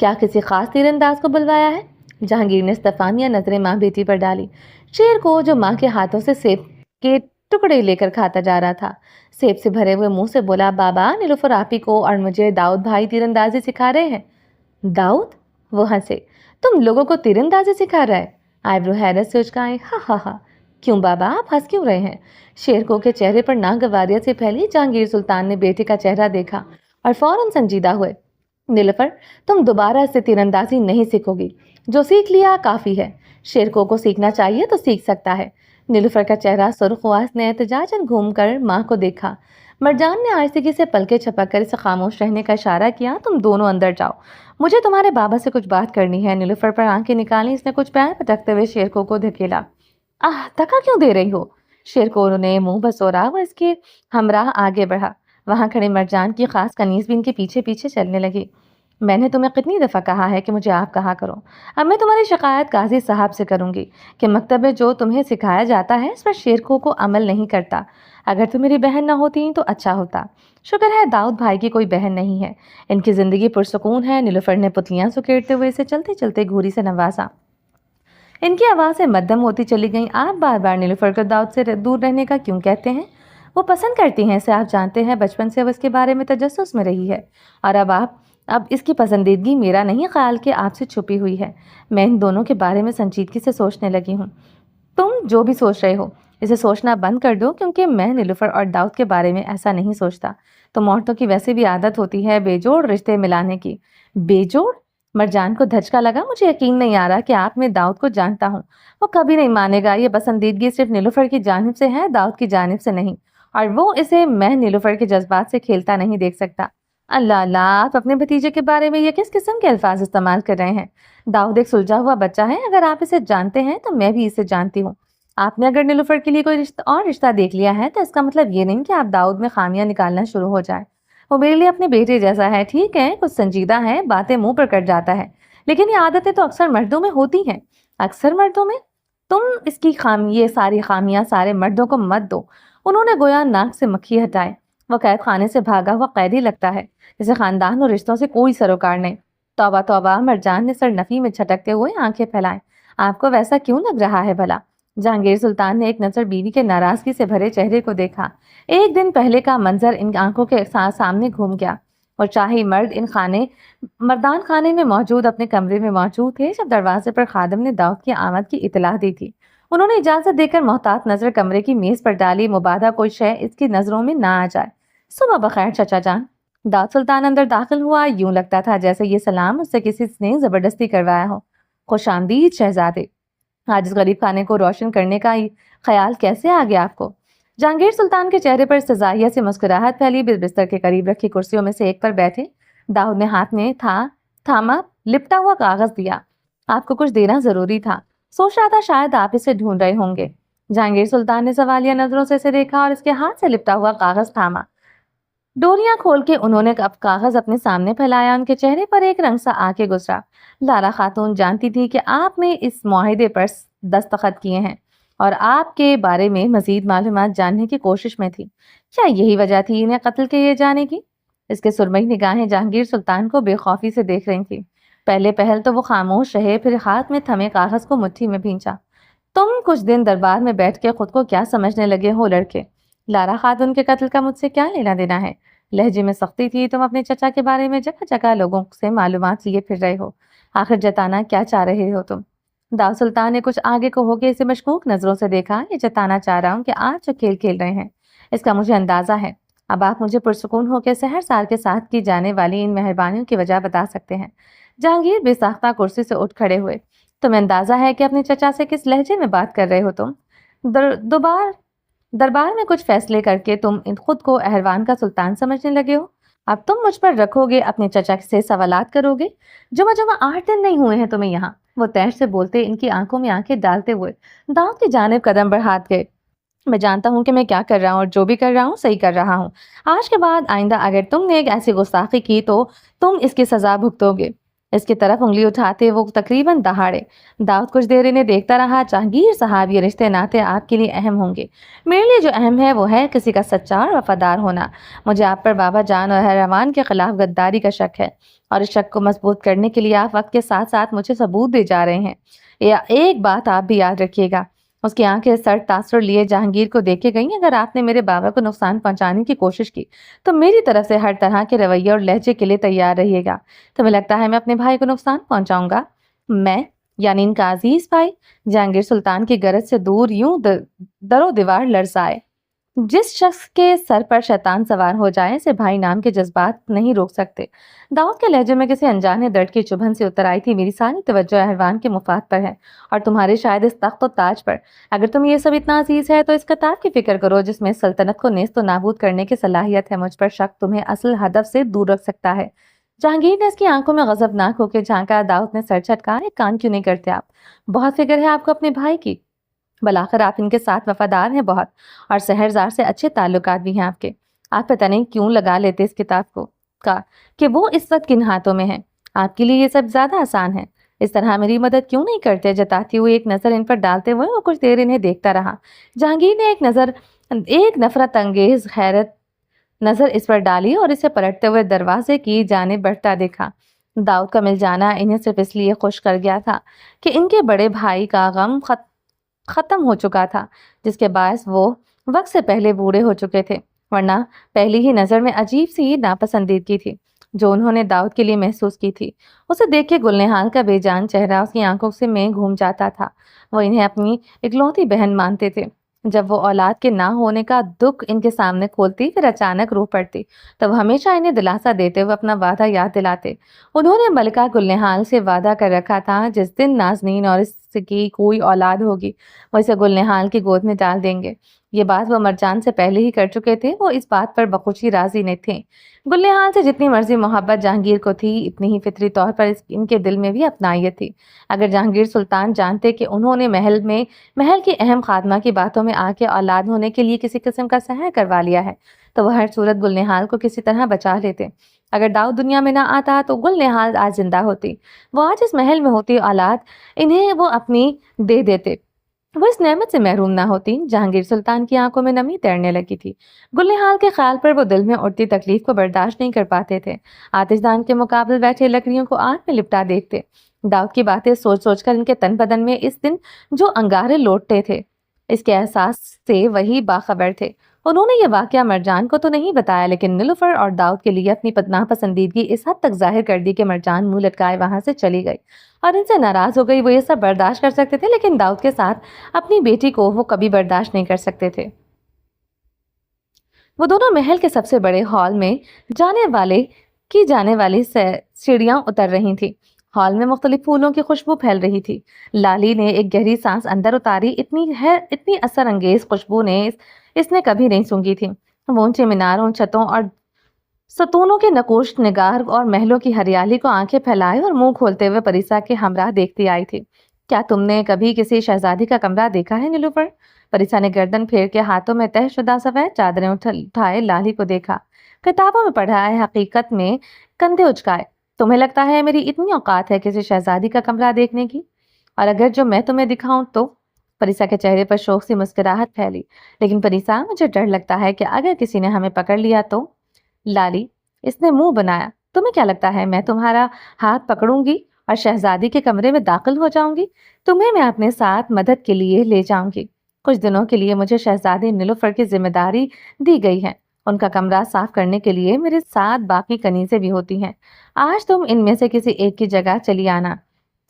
क्या किसी खास तीरंदाज को बुलवाया है? जहांगीर ने स्तफानिया नजरें माँ बेटी पर डाली। शेर को जो माँ के हाथों से सेब के टुकड़े लेकर खाता जा रहा था, सेब से भरे हुए मुंह से बोला, बाबा नीलुफर आपी को और मुझे दाऊद भाई तीरंदाजी सिखा रहे हैं। दाऊद? वो हंसे। तुम लोगों को तीरंदाजी सिखा रहा है? आईब्रो हैरत से उचकाए। हा हा हा। क्यों बाबा, आप हंस क्यों रहे हैं? शेरको के चेहरे पर नागवारियत से फैली। जहांगीर सुल्तान ने बेटे का चेहरा देखा और फौरन संजीदा हुए। नीलुफर, तुम दोबारा इससे तीरंदाजी नहीं सीखोगी। जो सीख लिया काफी है। शेरको को सीखना चाहिए तो सीख सकता है। नीलुफर का चेहरा सुर्ख हुआ। उसने एहतजाजन घूमकर माँ को देखा। मरजान ने आहिस्तगी से पलके छपकर इसे खामोश रहने का इशारा किया। तुम दोनों अंदर जाओ, मुझे तुम्हारे बाबा से कुछ बात करनी है। नीलुफर पर आंखें निकाली। इसने कुछ पैर पटकते हुए शेरको को धकेला। धक्का क्यों दे रही हो? शेरको ने मुंह बसोरा। वह इसके हमराह आगे बढ़ा। वहां खड़े मरजान की खास कनीज भी इनके पीछे पीछे चलने लगी। मैंने तुम्हें कितनी दफ़ा कहा है कि मुझे आप कहा करो। अब मैं तुम्हारी शिकायत काजी साहब से करूंगी कि मकतब में जो तुम्हें सिखाया जाता है इस पर शेरको को अमल नहीं करता। अगर तुम मेरी बहन ना होती तो अच्छा होता। शुक्र है दाऊद भाई की कोई बहन नहीं है। इनकी ज़िंदगी पुरसुकून है। नीलुफर ने पुतलियाँ सुकेड़ते हुए इसे चलते चलते घूरी से नवाजा। इनकी आवाज़ें मध्यम होती चली गईं। आप बार बार नीलुफर को दाऊद से दूर रहने का क्यों कहते हैं? वो पसंद करती हैं इसे, आप जानते हैं। बचपन से वो इसके बारे में तजस्सुस में रही है और अब आप اب اس کی پسندیدگی میرا نہیں خیال کہ آپ سے چھپی ہوئی ہے۔ میں ان دونوں کے بارے میں سنجیدگی سے سوچنے لگی ہوں۔ تم جو بھی سوچ رہے ہو اسے سوچنا بند کر دو، کیونکہ میں نیلوفر اور داؤد کے بارے میں ایسا نہیں سوچتا۔ تم عورتوں کی ویسے بھی عادت ہوتی ہے بے جوڑ رشتے ملانے کی۔ بے جوڑ؟ مرجان کو دھچکا لگا۔ مجھے یقین نہیں آ رہا کہ آپ میں داؤد کو جانتا ہوں۔ وہ کبھی نہیں مانے گا۔ یہ پسندیدگی صرف نیلوفر کی جانب سے ہے، داؤد کی جانب سے نہیں، اور وہ اسے میں نیلوفر کے جذبات سے کھیلتا نہیں دیکھ سکتا۔ اللہ اللہ، آپ اپنے بھتیجے کے بارے میں یہ کس قسم کے الفاظ استعمال کر رہے ہیں؟ داؤد ایک سلجھا ہوا بچہ ہے۔ اگر آپ اسے جانتے ہیں تو میں بھی اسے جانتی ہوں۔ آپ نے اگر نیلوفر کے لیے کوئی رشتہ دیکھ لیا ہے تو اس کا مطلب یہ نہیں کہ آپ داؤد میں خامیاں نکالنا شروع ہو جائے۔ وہ میرے لیے اپنے بیٹے جیسا ہے، ٹھیک ہے، کچھ سنجیدہ ہے، باتیں منہ پر کٹ جاتا ہے، لیکن یہ عادتیں تو اکثر مردوں میں ہوتی ہیں۔ اکثر مردوں میں؟ تم اس کی یہ ساری خامیاں سارے مردوں کو مت دو۔ انہوں نے گویا ناک سے مکھی ہٹائے۔ وہ قید خانے سے بھاگا ہوا قیدی لگتا ہے، جسے خاندان اور رشتوں سے کوئی سروکار نہیں۔ توبہ توبہ، مرجان نے سر نفی میں جھٹکتے ہوئے آنکھیں پھیلائیں۔ آپ کو ویسا کیوں لگ رہا ہے بھلا؟ جہانگیر سلطان نے ایک نظر بیوی کے ناراضگی سے بھرے چہرے کو دیکھا۔ ایک دن پہلے کا منظر ان آنکھوں کے سامنے گھوم گیا۔ اور شاہی مرد مردان خانے میں موجود اپنے کمرے میں موجود تھے جب دروازے پر خادم نے داؤد کی آمد کی اطلاع دی تھی۔ انہوں نے اجازت دے کر محتاط نظر کمرے کی میز پر ڈالی، مبادا کوئی شے اس کی نظروں میں نہ آ جائے۔ صبح بخیر چچا جان۔ داؤد سلطان اندر داخل ہوا۔ یوں لگتا تھا جیسے یہ سلام اس سے کسی نے زبردستی کروایا ہو۔ خوش آمدید شہزادے۔ آج اس غریب خانے کو روشن کرنے کا خیال کیسے آ گیا آپ کو؟ جہانگیر سلطان کے چہرے پر استزائیہ سے مسکراہٹ پھیلی۔ بستر کے قریب رکھی کرسیوں میں سے ایک پر بیٹھے داؤد نے ہاتھ میں تھاما لپٹا ہوا کاغذ دیا۔ آپ کو کچھ دینا ضروری تھا، سوچ رہا تھا شاید آپ اسے ڈھونڈ رہے ہوں گے۔ جہانگیر سلطان نے سوالیہ نظروں سے اسے دیکھا اور اس کے ہاتھ سے لپٹا ہوا کاغذ تھاما۔ ڈوریاں کھول کے انہوں نے کاغذ اپنے سامنے پھیلایا۔ ان کے چہرے پر ایک رنگ سا آ کے گزرا۔ لارا خاتون جانتی تھی کہ آپ نے اس معاہدے پر دستخط کیے ہیں اور آپ کے بارے میں مزید معلومات جاننے کی کوشش میں تھی۔ کیا یہی وجہ تھی انہیں قتل کیے جانے کی؟ اس کے سرمئی نگاہیں جہانگیر سلطان کو بے خوفی سے دیکھ رہی تھی۔ پہلے پہل تو وہ خاموش رہے، پھر ہاتھ میں تھمے کاغذ کو مٹھی میں بھینچا۔ تم کچھ دن دربار میں بیٹھ کے خود کو کیا سمجھنے لگے ہو لڑکے؟ لارا خاتون کے قتل کا مجھ سے کیا لینا دینا ہے؟ لہجے میں سختی تھی۔ تم اپنے چچا کے بارے میں جگہ جگہ لوگوں سے معلومات لیے پھر رہے ہو، آخر جتانا کیا چاہ رہے ہو تم؟ داؤد سلطان نے کچھ آگے کو ہو کے اسے مشکوک نظروں سے دیکھا۔ یہ جتانا چاہ رہا ہوں کہ آج جو کھیل کھیل رہے ہیں اس کا مجھے اندازہ ہے۔ اب آپ مجھے پرسکون ہو کے سحر سار کے ساتھ کی جانے والی ان مہربانیوں کی وجہ بتا سکتے ہیں؟ جہانگیر بے ساختہ کرسی سے اٹھ کھڑے ہوئے۔ تمہیں اندازہ ہے کہ اپنے چچا سے کس لہجے میں بات کر رہے ہو تم؟ دربار میں کچھ فیصلے کر کے تم خود کو احروان کا سلطان سمجھنے لگے ہو۔ اب تم مجھ پر رکھو گے، اپنے چچا سے سوالات کرو گے؟ جمعہ 8 دن نہیں ہوئے ہیں تمہیں یہاں۔ وہ تیش سے بولتے ان کی آنکھوں میں آنکھیں ڈالتے ہوئے داؤد کی جانب قدم بڑھاتے گئے۔ میں جانتا ہوں کہ میں کیا کر رہا ہوں اور جو بھی کر رہا ہوں صحیح کر رہا ہوں۔ آج کے بعد آئندہ اگر تم نے ایک ایسی گستاخی کی تو تم اس کی سزا بھگتو گے۔ اس کی طرف انگلی اٹھاتے وہ تقریباً دہاڑے۔ داؤد کچھ دیر انہیں دیکھتا رہا۔ جہانگیر صاحب، یہ رشتے ناتے آپ کے لیے اہم ہوں گے، میرے لیے جو اہم ہے وہ ہے کسی کا سچا اور وفادار ہونا۔ مجھے آپ پر بابا جان اور احروان کے خلاف غداری کا شک ہے، اور اس شک کو مضبوط کرنے کے لیے آپ وقت کے ساتھ ساتھ مجھے ثبوت دے جا رہے ہیں۔ ایک بات آپ بھی یاد رکھیے گا۔ اس کی آنکھیں سر تاثر لیے جہانگیر کو دیکھے گئیں۔ اگر آپ نے میرے بابا کو نقصان پہنچانے کی کوشش کی تو میری طرف سے ہر طرح کے رویے اور لہجے کے لیے تیار رہیے گا۔ تمہیں لگتا ہے میں اپنے بھائی کو نقصان پہنچاؤں گا؟ میں یعنی ان کا عزیز بھائی؟ جہانگیر سلطان کی گرج سے دور یوں در و دیوار لرزائے۔ جس شخص کے سر پر شیطان سوار ہو جائے اسے بھائی نام کے جذبات نہیں روک سکتے۔ داؤد کے لہجے میں کسی انجانے درد کی چبھن سے اتر آئی تھی۔ میری ساری توجہ احروان کے مفاد پر ہے اور تمہارے شاید اس تخت و تاج پر۔ اگر تم یہ سب اتنا عزیز ہے تو اس کتاب کی فکر کرو جس میں سلطنت کو نیست و نابود کرنے کی صلاحیت ہے۔ مجھ پر شک تمہیں اصل ہدف سے دور رکھ سکتا ہے۔ جہانگیر نے اس کی آنکھوں میں غضبناک ہو کے جھانکا۔ داؤد نے سر جھٹکا۔ ایک کام کیوں نہیں کرتے آپ؟ بہت فکر ہے آپ کو اپنے بھائی کی، بلاخر آپ ان کے ساتھ وفادار ہیں بہت، اور سحرزار سے اچھے تعلقات بھی ہیں آپ کے۔ آپ پتہ نہیں کیوں لگا لیتے اس کتاب کو کہ وہ اس وقت کن ہاتھوں میں ہے۔ آپ کے لیے یہ سب زیادہ آسان ہے، اس طرح میری مدد کیوں نہیں کرتے؟ جتاتی ہوئی ایک نظر ان پر ڈالتے ہوئے وہ کچھ دیر انہیں دیکھتا رہا۔ جہانگیر نے ایک نفرت انگیز حیرت نظر اس پر ڈالی اور اسے پلٹتے ہوئے دروازے کی جانب بڑھتا دیکھا۔ داؤد کا مل جانا انہیں صرف اس لیے خوش کر گیا تھا کہ ان کے بڑے بھائی کا غم ختم ہو چکا تھا، جس کے باعث وہ وقت سے پہلے بوڑھے ہو چکے تھے، ورنہ پہلی ہی نظر میں عجیب سی ناپسندیدگی تھی۔ जो उन्होंने दाऊद के लिए महसूस की थी। उसे देख के गुलनिहाल का बेजान चेहरा उसकी आंखों से में घूम जाता था। वो इन्हें अपनी इकलौती बहन मानते थे। जब वो औलाद के ना होने का दुख इनके सामने खोलती, फिर अचानक रो पड़ती, तब हमेशा इन्हें दिलासा देते हुए अपना वादा याद दिलाते। उन्होंने मलिका गुलनिहाल से वादा कर रखा था, जिस दिन नाजनीन और इसकी कोई औलाद होगी, वो इसे गुलनिहाल की गोद में डाल देंगे। ये बात वो मरजान से पहले ही कर चुके थे। वो इस बात पर बखुशी राजी नहीं थे। गुलनिहाल से जितनी मर्जी मोहब्बत जहांगीर को थी, इतनी ही फितरी तौर पर इनके दिल में भी अपनाइयत थी। अगर जहांगीर सुल्तान जानते कि उन्होंने महल की अहम खादमा की बातों में आके औलाद होने के लिए किसी किस्म का सहाय करवा लिया है, तो वह हर सूरत गुलनिहाल को किसी तरह बचा लेते। अगर दाऊद दुनिया में ना आता तो गुलनिहाल आज जिंदा होती। वो आज इस महल में होती औलाद, इन्हें वो अपनी दे देते। वो इस नेमत से महरूम ना होती। जहांगीर सुल्तान की आंखों में नमी तैरने लगी थी। गुलनिहाल के ख्याल पर वो दिल में उठती तकलीफ को बर्दाश्त नहीं कर पाते थे। आतिशदान के मुकाबले बैठे लकड़ियों को आग में लिपटा देखते। दाऊद की बातें सोच सोच कर इनके तन बदन में इस दिन जो अंगारे लौटते थे, इसके एहसास से वही बाखबर थे। उन्होंने ये वाकया मरजान को तो नहीं बताया, लेकिन नीलुफर और दाऊद के लिए अपनी नापसंदीदगी इस हद तक जाहिर कर दी कि मरजान मुंह लटकाए वहां से चली गई और इनसे नाराज हो गई। वो ये सब बर्दाश्त कर सकते थे, लेकिन दाऊद के साथ अपनी बेटी को वो कभी बर्दाश्त नहीं कर सकते थे। वो दोनों महल के सबसे बड़े हॉल में जाने वाली सीढ़ियां उतर रही थी। हॉल में मुख्तलिफ फूलों की खुशबू फैल रही थी। लाली ने एक गहरी सांस अंदर उतारी। इतनी असर अंगेज खुशबू इसने कभी नहीं सूंघी थी। वो ऊंचे मीनारों, छतों और सतूनों के नकोश निगार और महलों की हरियाली को आंखें फैलाए और मुंह खोलते हुए परिसा के हमरा देखती आई थी। क्या तुमने कभी किसी शहजादी का कमरा देखा है नीलुफर? परिसा ने गर्दन फेर के हाथों में तहशुदा सफेद चादरें उठाए लाली को देखा। किताबों में पढ़ा है, हकीकत में कंधे उचकाए। तुम्हें लगता है मेरी इतनी औकात है किसी शहजादी का कमरा देखने की? और अगर जो मैं तुम्हें दिखाऊं तो? परिसा के चेहरे पर शौक सी मुस्कुराहट फैली। लेकिन परिसा, मुझे डर लगता है कि अगर किसी ने हमें पकड़ लिया तो? लाली, इसने मुंह बनाया। तुम्हें क्या लगता है मैं तुम्हारा हाथ पकड़ूंगी और शहजादी के कमरे में दाखिल हो जाऊंगी? तुम्हें मैं अपने साथ मदद के लिए ले जाऊंगी। कुछ दिनों के लिए मुझे शहजादी नीलुफर की जिम्मेदारी दी गई है। उनका कमरा साफ करने के लिए मेरे साथ बाकी कनीजें भी होती हैं। आज तुम इनमें से किसी एक की जगह चली आना।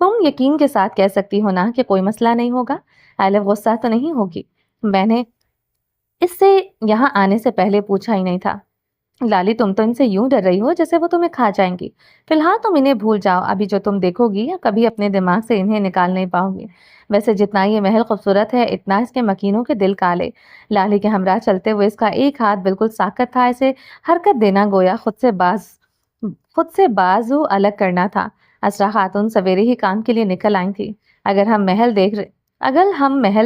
तुम यकीन के साथ कह सकती हो ना कि कोई मसला नहीं होगा। आलिफ गुस्सा तो नहीं होगी? मैंने इससे यहाँ आने से पहले पूछा ही नहीं था। लाली, तुम तो इनसे यूं डर रही हो जैसे वो तुम्हें खा जाएंगी। फिलहाल तुम इन्हें भूल जाओ। अभी जो तुम देखोगी या कभी अपने दिमाग से इन्हें निकाल नहीं पाओगी। वैसे जितना ये महल खूबसूरत है, इतना इसके मकीनों के दिल काले। लाली के हमरा चलते हुए इसका एक हाथ बिल्कुल साकत था। ऐसे हरकत देना गोया खुद से बाजू अलग करना था। असरा खातून सवेरे ही काम के लिए निकल आई थी। अगर हम महल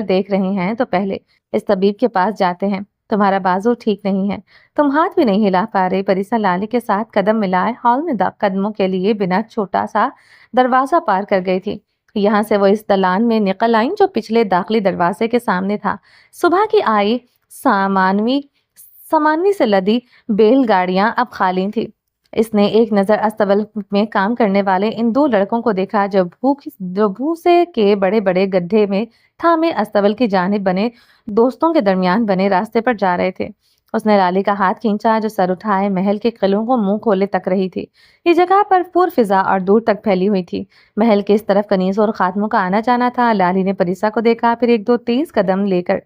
देख रहे हैं तो पहले इस तबीब के पास जाते हैं। तुम्हारा बाजू ठीक नहीं है, तुम हाथ भी नहीं हिला पा रहे। परिसा लाली के साथ कदम मिलाए हॉल में कदमों के लिए बिना छोटा सा दरवाजा पार कर गई थी। यहाँ से वो इस दलान में निकल आई जो पिछले दाखिली दरवाजे के सामने था। सुबह की आई सामानवी से लदी बैलगाड़ियां अब खाली थी। इसने एक नजर अस्तबल में काम करने वाले इन दो लड़कों को देखा जो भूसे के बड़े बड़े गड्ढे में थामे अस्तबल की जानिब बने दोस्तों के दरमियान बने रास्ते पर जा रहे थे। उसने लाली का हाथ खींचा जो सर उठाए महल के किलों को मुंह खोले तक रही थी। ये जगह पर पूर फिजा और दूर तक फैली हुई थी। महल के इस तरफ कनीज़ों और खादमों का आना जाना था। लाली ने परिसा को देखा, फिर एक दो तेज कदम लेकर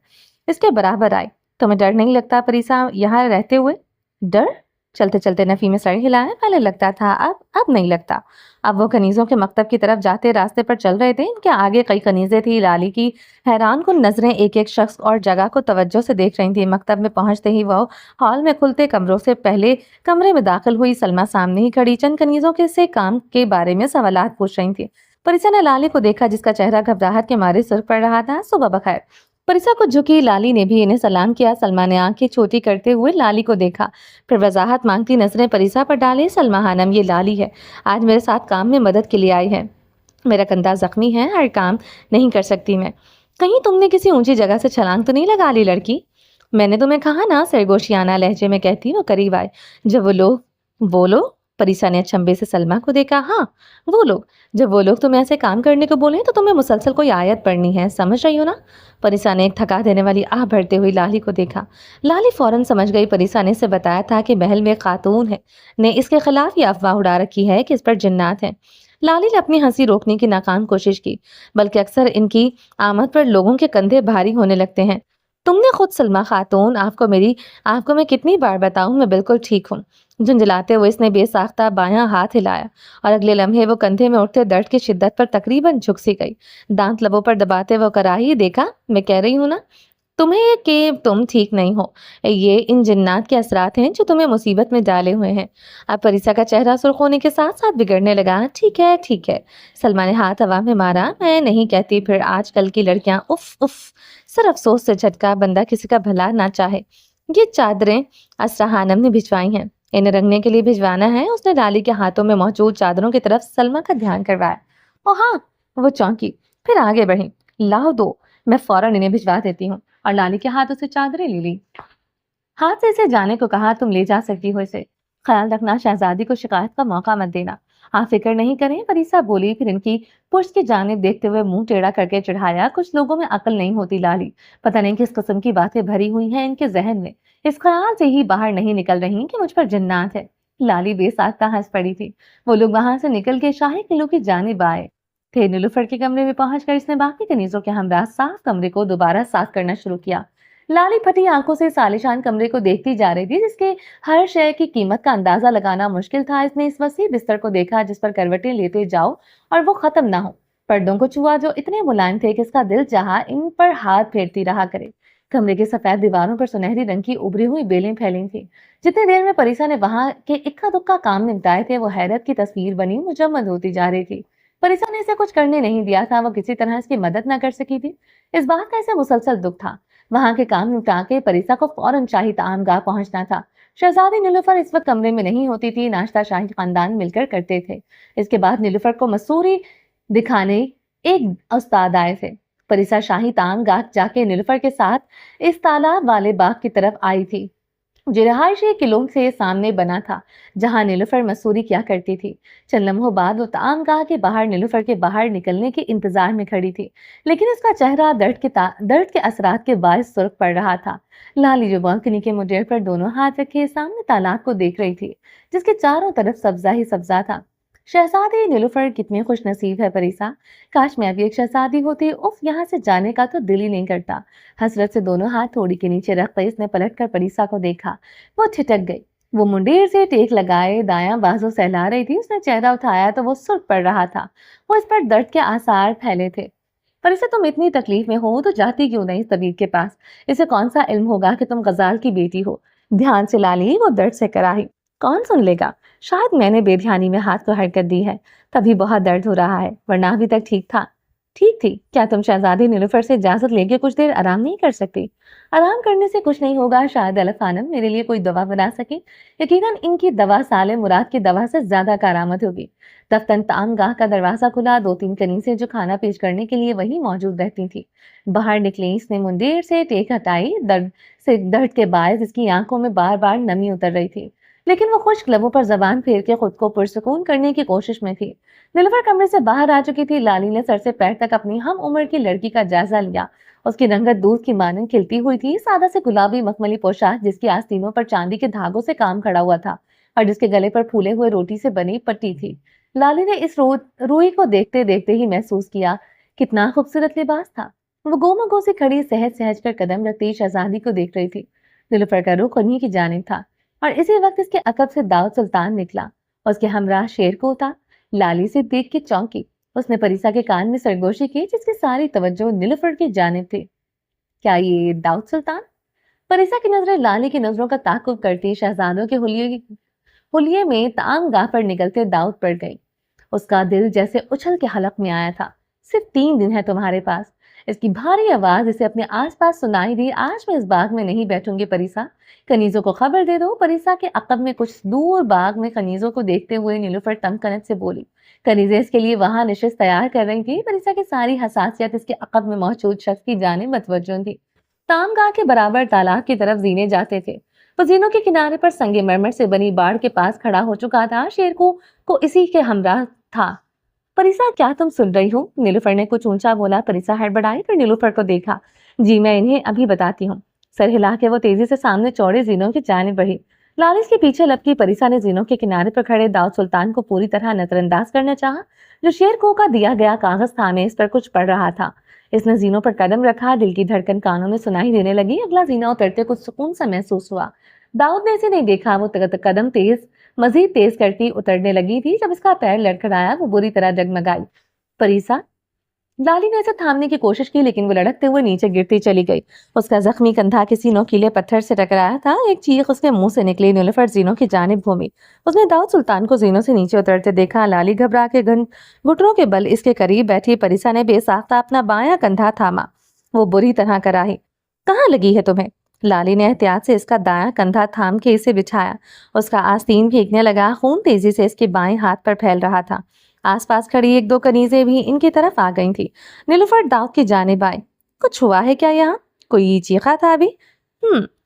इसके बराबर आई। तुम्हें डर नहीं लगता परिसा, यहाँ रहते हुए? डर? चलते चलते नफी में सर हिलाया। पहले लगता था, अब नहीं लगता। अब वो कनीजों के मकतब की तरफ जाते रास्ते पर चल रहे थे। इनके आगे कई कनीजें थी। लाली की हैरान कुन नजरें एक एक शख्स और जगह को तवज्जो से देख रही थी। मकतब में पहुंचते ही वो हॉल में खुलते कमरों से पहले कमरे में दाखिल हुई। सलमा सामने ही खड़ी चंद कनीजों के से काम के बारे में सवालात पूछ रही थी। परिसा ने लाली को देखा जिसका चेहरा घबराहट के मारे सुर्ख पड़ रहा था। सुबह बखैर। परिसा को झुकी। लाली ने भी इन्हें सलाम किया। सलमा ने आंखें छोटी करते हुए लाली को देखा, फिर वजाहत मांगती नजरें परिसा पर डाली। सलमा हानम, ये लाली है, आज मेरे साथ काम में मदद के लिए आई है। मेरा कंधा जख्मी है, हर काम नहीं कर सकती मैं। कहीं तुमने किसी ऊंची जगह से छलांग तो नहीं लगा ली लड़की? मैंने तुम्हें कहा ना, सरगोशियाना लहजे में कहती वो करीब आए। जब वो लोग बोलो परिसा ने अचंभे से सलमा को देखा। हाँ, वो लोग। जब वो लोग तुम्हें ऐसे काम करने को बोले तो तुम्हें मुसलसल कोई आयत पढ़नी है, समझ रही हो ना? परिसा ने एक थका देने वाली आह भरते हुई लाली को देखा। लाली फौरन समझ गई परिसा ने इसे बताया था कि महल में खातून है ने इसके खिलाफ ये अफवाह उड़ा रखी है कि इस पर जिन्नात है। लाली ने अपनी हंसी रोकने की नाकाम कोशिश की, बल्कि अक्सर इनकी आमद पर लोगों के कंधे भारी होने लगते हैं। तुमने खुद सलमा खातून, आपको मैं कितनी बार बताऊं, मैं बिल्कुल ठीक हूँ। झुंझलाते हुए इसने बेसाख्ता बायां हाथ हिलाया और अगले लम्हे वो कंधे में उठते दर्द की शिद्दत पर तकरीबन झुक सी गई। दांत लबों पर दबाते वो कराही, देखा मैं कह रही हूँ ना तुम्हें कि तुम ठीक नहीं हो। ये इन जिन्नात के असरात हैं जो तुम्हें मुसीबत में डाले हुए हैं। अब परिसा का चेहरा सुर्ख होने के साथ साथ बिगड़ने लगा। ठीक है ठीक है, सलमा ने हाथ हवा में मारा। मैं नहीं कहती फिर आजकल की लड़कियां, उफ उफ। सर अफसोस से झटका, बंदा किसी का भला ना चाहे। ये चादरें असरा खानम ने भिजवाई हैं, इन्हें रंगने के लिए भिजवाना है। उसने लाली के हाथों में मौजूद चादरों की तरफ सलमा का ध्यान करवाया। ओ हाँ, वो चौंकी, फिर आगे बढ़ी। लाओ दो, मैं फौरन इन्हें भिजवा देती हूँ। और लाली के हाथों से चादरें ले ली। हाथ से इसे जाने को कहा, तुम ले जा सकती हो इसे। ख्याल रखना शहजादी को शिकायत का मौका मत देना। आप फिक्र नहीं करें, परिसा बोली, फिर इनकी पुष्ट की जानिब देखते हुए मुंह टेढ़ा करके चढ़ाया। कुछ लोगों में अकल नहीं होती लाली, पता नहीं किस किस्म की बातें भरी हुई हैं इनके जहन में। इस ख्याल से ही बाहर नहीं निकल रही कि मुझ पर जिन्नात है। लाली बेसाख्ता हंस पड़ी थी। वो लोग वहां से निकल के शाही किलो की जानिब आए थे। नीलुफर के कमरे में पहुंचकर इसने बाकी कनीजों के हमरा साफ कमरे को दोबारा साफ करना शुरू किया। लाली फटी आंखों से सालिशान कमरे को देखती जा रही थी, जिसके हर शय की कीमत का अंदाजा लगाना मुश्किल था। इसने इस वसी बिस्तर को देखा जिस पर करवटें लेते जाओ और वो खत्म ना हो। पर्दों को छुआ जो इतने मुलायम थे कि इसका दिल चाहा इन पर हाथ फेरती रहा करे। कमरे के सफेद दीवारों पर सुनहरी रंग की उभरी हुई बेलें फैली थी। जितनी देर में परिसा ने वहां के इक्का दुक्का काम निपटाए थे, वो हैरत की तस्वीर बनी मुजम्मद होती जा रही थी। परिसा ने इसे कुछ करने नहीं दिया था, वो किसी तरह इसकी मदद न कर सकी थी। इस बात का इसे मुसलसल दुख था। वहां के काम निपटा के परिसा को फौरन शाही तामगाह पहुंचना था। शहजादी नीलुफर इस वक्त कमरे में नहीं होती थी। नाश्ता शाही खानदान मिलकर करते थे। इसके बाद नीलुफर को मसूरी दिखाने एक उस्ताद आए थे। परिसा शाही तामगाह जाके नीलुफर के साथ इस तालाब वाले बाग की तरफ आई थी, जो रिहायशी किलों से सामने बना था, जहां नीलुफर मसूरी क्या करती थी। चंद लम्हों बाद वो तामगाह के बाहर नीलुफर के बाहर निकलने के इंतजार में खड़ी थी, लेकिन उसका चेहरा दर्द के असरात के बायस सुर्ख पड़ रहा था। लाली जो बालकनी के मुडेर पर दोनों हाथ रखे सामने तालाब को देख रही थी, जिसके चारों तरफ सब्जा ही सब्जा था। शहजादी नीलुफर कितनी खुश नसीब है परिसा। काश मैं भी एक शहजादी होती। उफ, यहाँ से जाने का तो दिल ही नहीं करता। हसरत से दोनों हाथ थोड़ी के नीचे रख कर इसने पलट कर परिसा को देखा। वो ठिठक गई। वो मुंडेर से टेक लगाए दायां बाजू सहला रही थी। उसने चेहरा उठाया तो वो सुर्ख पड़ रहा था। वो इस पर दर्द के आसार फैले थे। परिसा, तुम इतनी तकलीफ में हो तो जाती क्यों नहीं इस तबीब के पास? इसे कौन सा इल्म होगा कि तुम गजाल की बेटी हो? ध्यान से लाली, वो दर्द से कराही। कौन सुन लेगा? शायद मैंने बेध्यानी में हाथ को हरकत दी है, तभी बहुत दर्द हो रहा है, वरना अभी तक ठीक था। ठीक थी? क्या तुम शहजादी नीलुफर से इजाजत लेके कुछ देर आराम नहीं कर सकती? आराम करने से कुछ नहीं होगा। शायद अल्लाह खानम मेरे लिए कोई दवा बना सके। यकीनन इनकी दवा साले मुराद की दवा से ज्यादा कारआमद होगी। दफ्तन तामगाह का दरवाजा खुला। 2-3 कनीसें जो खाना पेश करने के लिए वही मौजूद रहती थी बाहर निकली। इसने मुंडेर से टेक हटाई। दर्द के बायस इसकी आंखों में बार बार नमी उतर रही थी, लेकिन वो खुश्क लबों पर जबान फेर के खुद को पुरसुकून करने की कोशिश में थी। नीलुफर कमरे से बाहर आ चुकी थी। लाली ने सर से पैर तक अपनी हम उम्र की लड़की का जायजा लिया। उसकी रंगत दूध की मानन खिलती हुई थी। सादा से गुलाबी मखमली पोशाक, जिसकी आस्तीनों पर चांदी के धागों से काम खड़ा हुआ था और जिसके गले पर फूले हुए रोटी से बनी पट्टी थी। लाली ने इस रूही को देखते देखते ही महसूस किया कितना खूबसूरत लिबास था। वो गोमगो से खड़ी सहज सहज कर कदम रखती शहजादी को देख रही थी। नीलुफर का रुख उन्हीं की जानिब था और इसी वक्त इसके अकब से दाऊद सुल्तान निकला। उसके हमराह शेर को था। लाली से देख के चौंकी। उसने परिसा के कान में सरगोशी की, जिसकी सारी तवज्जो नीलुफर की जानिब थी। क्या ये दाऊद सुल्तान? परिसा की नजरें लाली की नजरों का ताकुब करती शहजादों के हुलिये में तामगाह पर निकलते दाऊद पड़ गई। उसका दिल जैसे उछल के हलक में आया था। सिर्फ 3 दिन है तुम्हारे पास। इसकी भारी आवाज इसे अपने आसपास सुनाई दी। आज मैं इस बाग में नहीं बैठूंगी परिसा। कनीजों को खबर दे दो। परिसा के अकब में कुछ दूर बाग में कनीजों को देखते हुए नीलुफर तमकनत से बोली। कनीजें इसके लिए वहां नशिस्त तैयार कर रही थी। परिसा की सारी हसासियत इसके अकब में मौजूद शख्स की जानिब मतवज्जो थी। तामगाह के बराबर तालाब की तरफ जीने जाते थे। वो जीनों के किनारे पर संगे मरमर से बनी बाड़ के पास खड़ा हो चुका था। शेरको को इसी के हमरा था। परिसा, क्या तुम सुन रही हो? नीलूफर ने कुछ ऊंचा बोला। परिसा हड़बड़ाई पर नीलूफर को देखा। जी, मैं इन्हें अभी बताती हूँ। सर हिला के वो तेजी से सामने चौड़े जीनों की जानिब बढ़ी। लालिस के पीछे लपकी परिसा ने जीनों के किनारे पर खड़े दाऊद सुल्तान को पूरी तरह नजरअंदाज करना चाहा, जो शेरको का दिया गया कागज थामे इस पर कुछ पढ़ रहा था। इसने जीनों पर कदम रखा। दिल की धड़कन कानों में सुनाई देने लगी। अगला जीना उतरते कुछ सुकून सा महसूस हुआ। दाऊद ने इसे नहीं देखा। वो कदम मजीद तेज करती उतरने लगी थी। जब इसका पैर लड़खड़ाया, वो बुरी तरह डगमगाई। परिसा, लाली ने इसे थामने की कोशिश की, लेकिन वो लड़कते हुए नीचे गिरती चली गई। उसका जख्मी कंधा किसी नोकीले पत्थर से टकराया था। एक चीख उसके मुंह से निकली। नीलूफर जीनों की जानिब घूमी। उसने दाऊद सुल्तान को जीनों से नीचे उतरते देखा। लाली घबरा के घुटनों के बल इसके करीब बैठी परिसा ने बेसाख्ता अपना बायां कंधा थामा। वो बुरी तरह कराही। कहाँ लगी है तुम्हें? लाली ने एहतियात से इसका दायां कंधा थाम के इसे बिछाया। उसका आस्तीन भीगने लगा। खून तेजी से इसके बाएं हाथ पर फैल रहा था। आसपास खड़ी एक दो कनीजें भी इनकी तरफ आ गई थी। नीलूफर दाऊद की जानिब आई। कुछ हुआ है क्या यहाँ? कोई चीखा था अभी?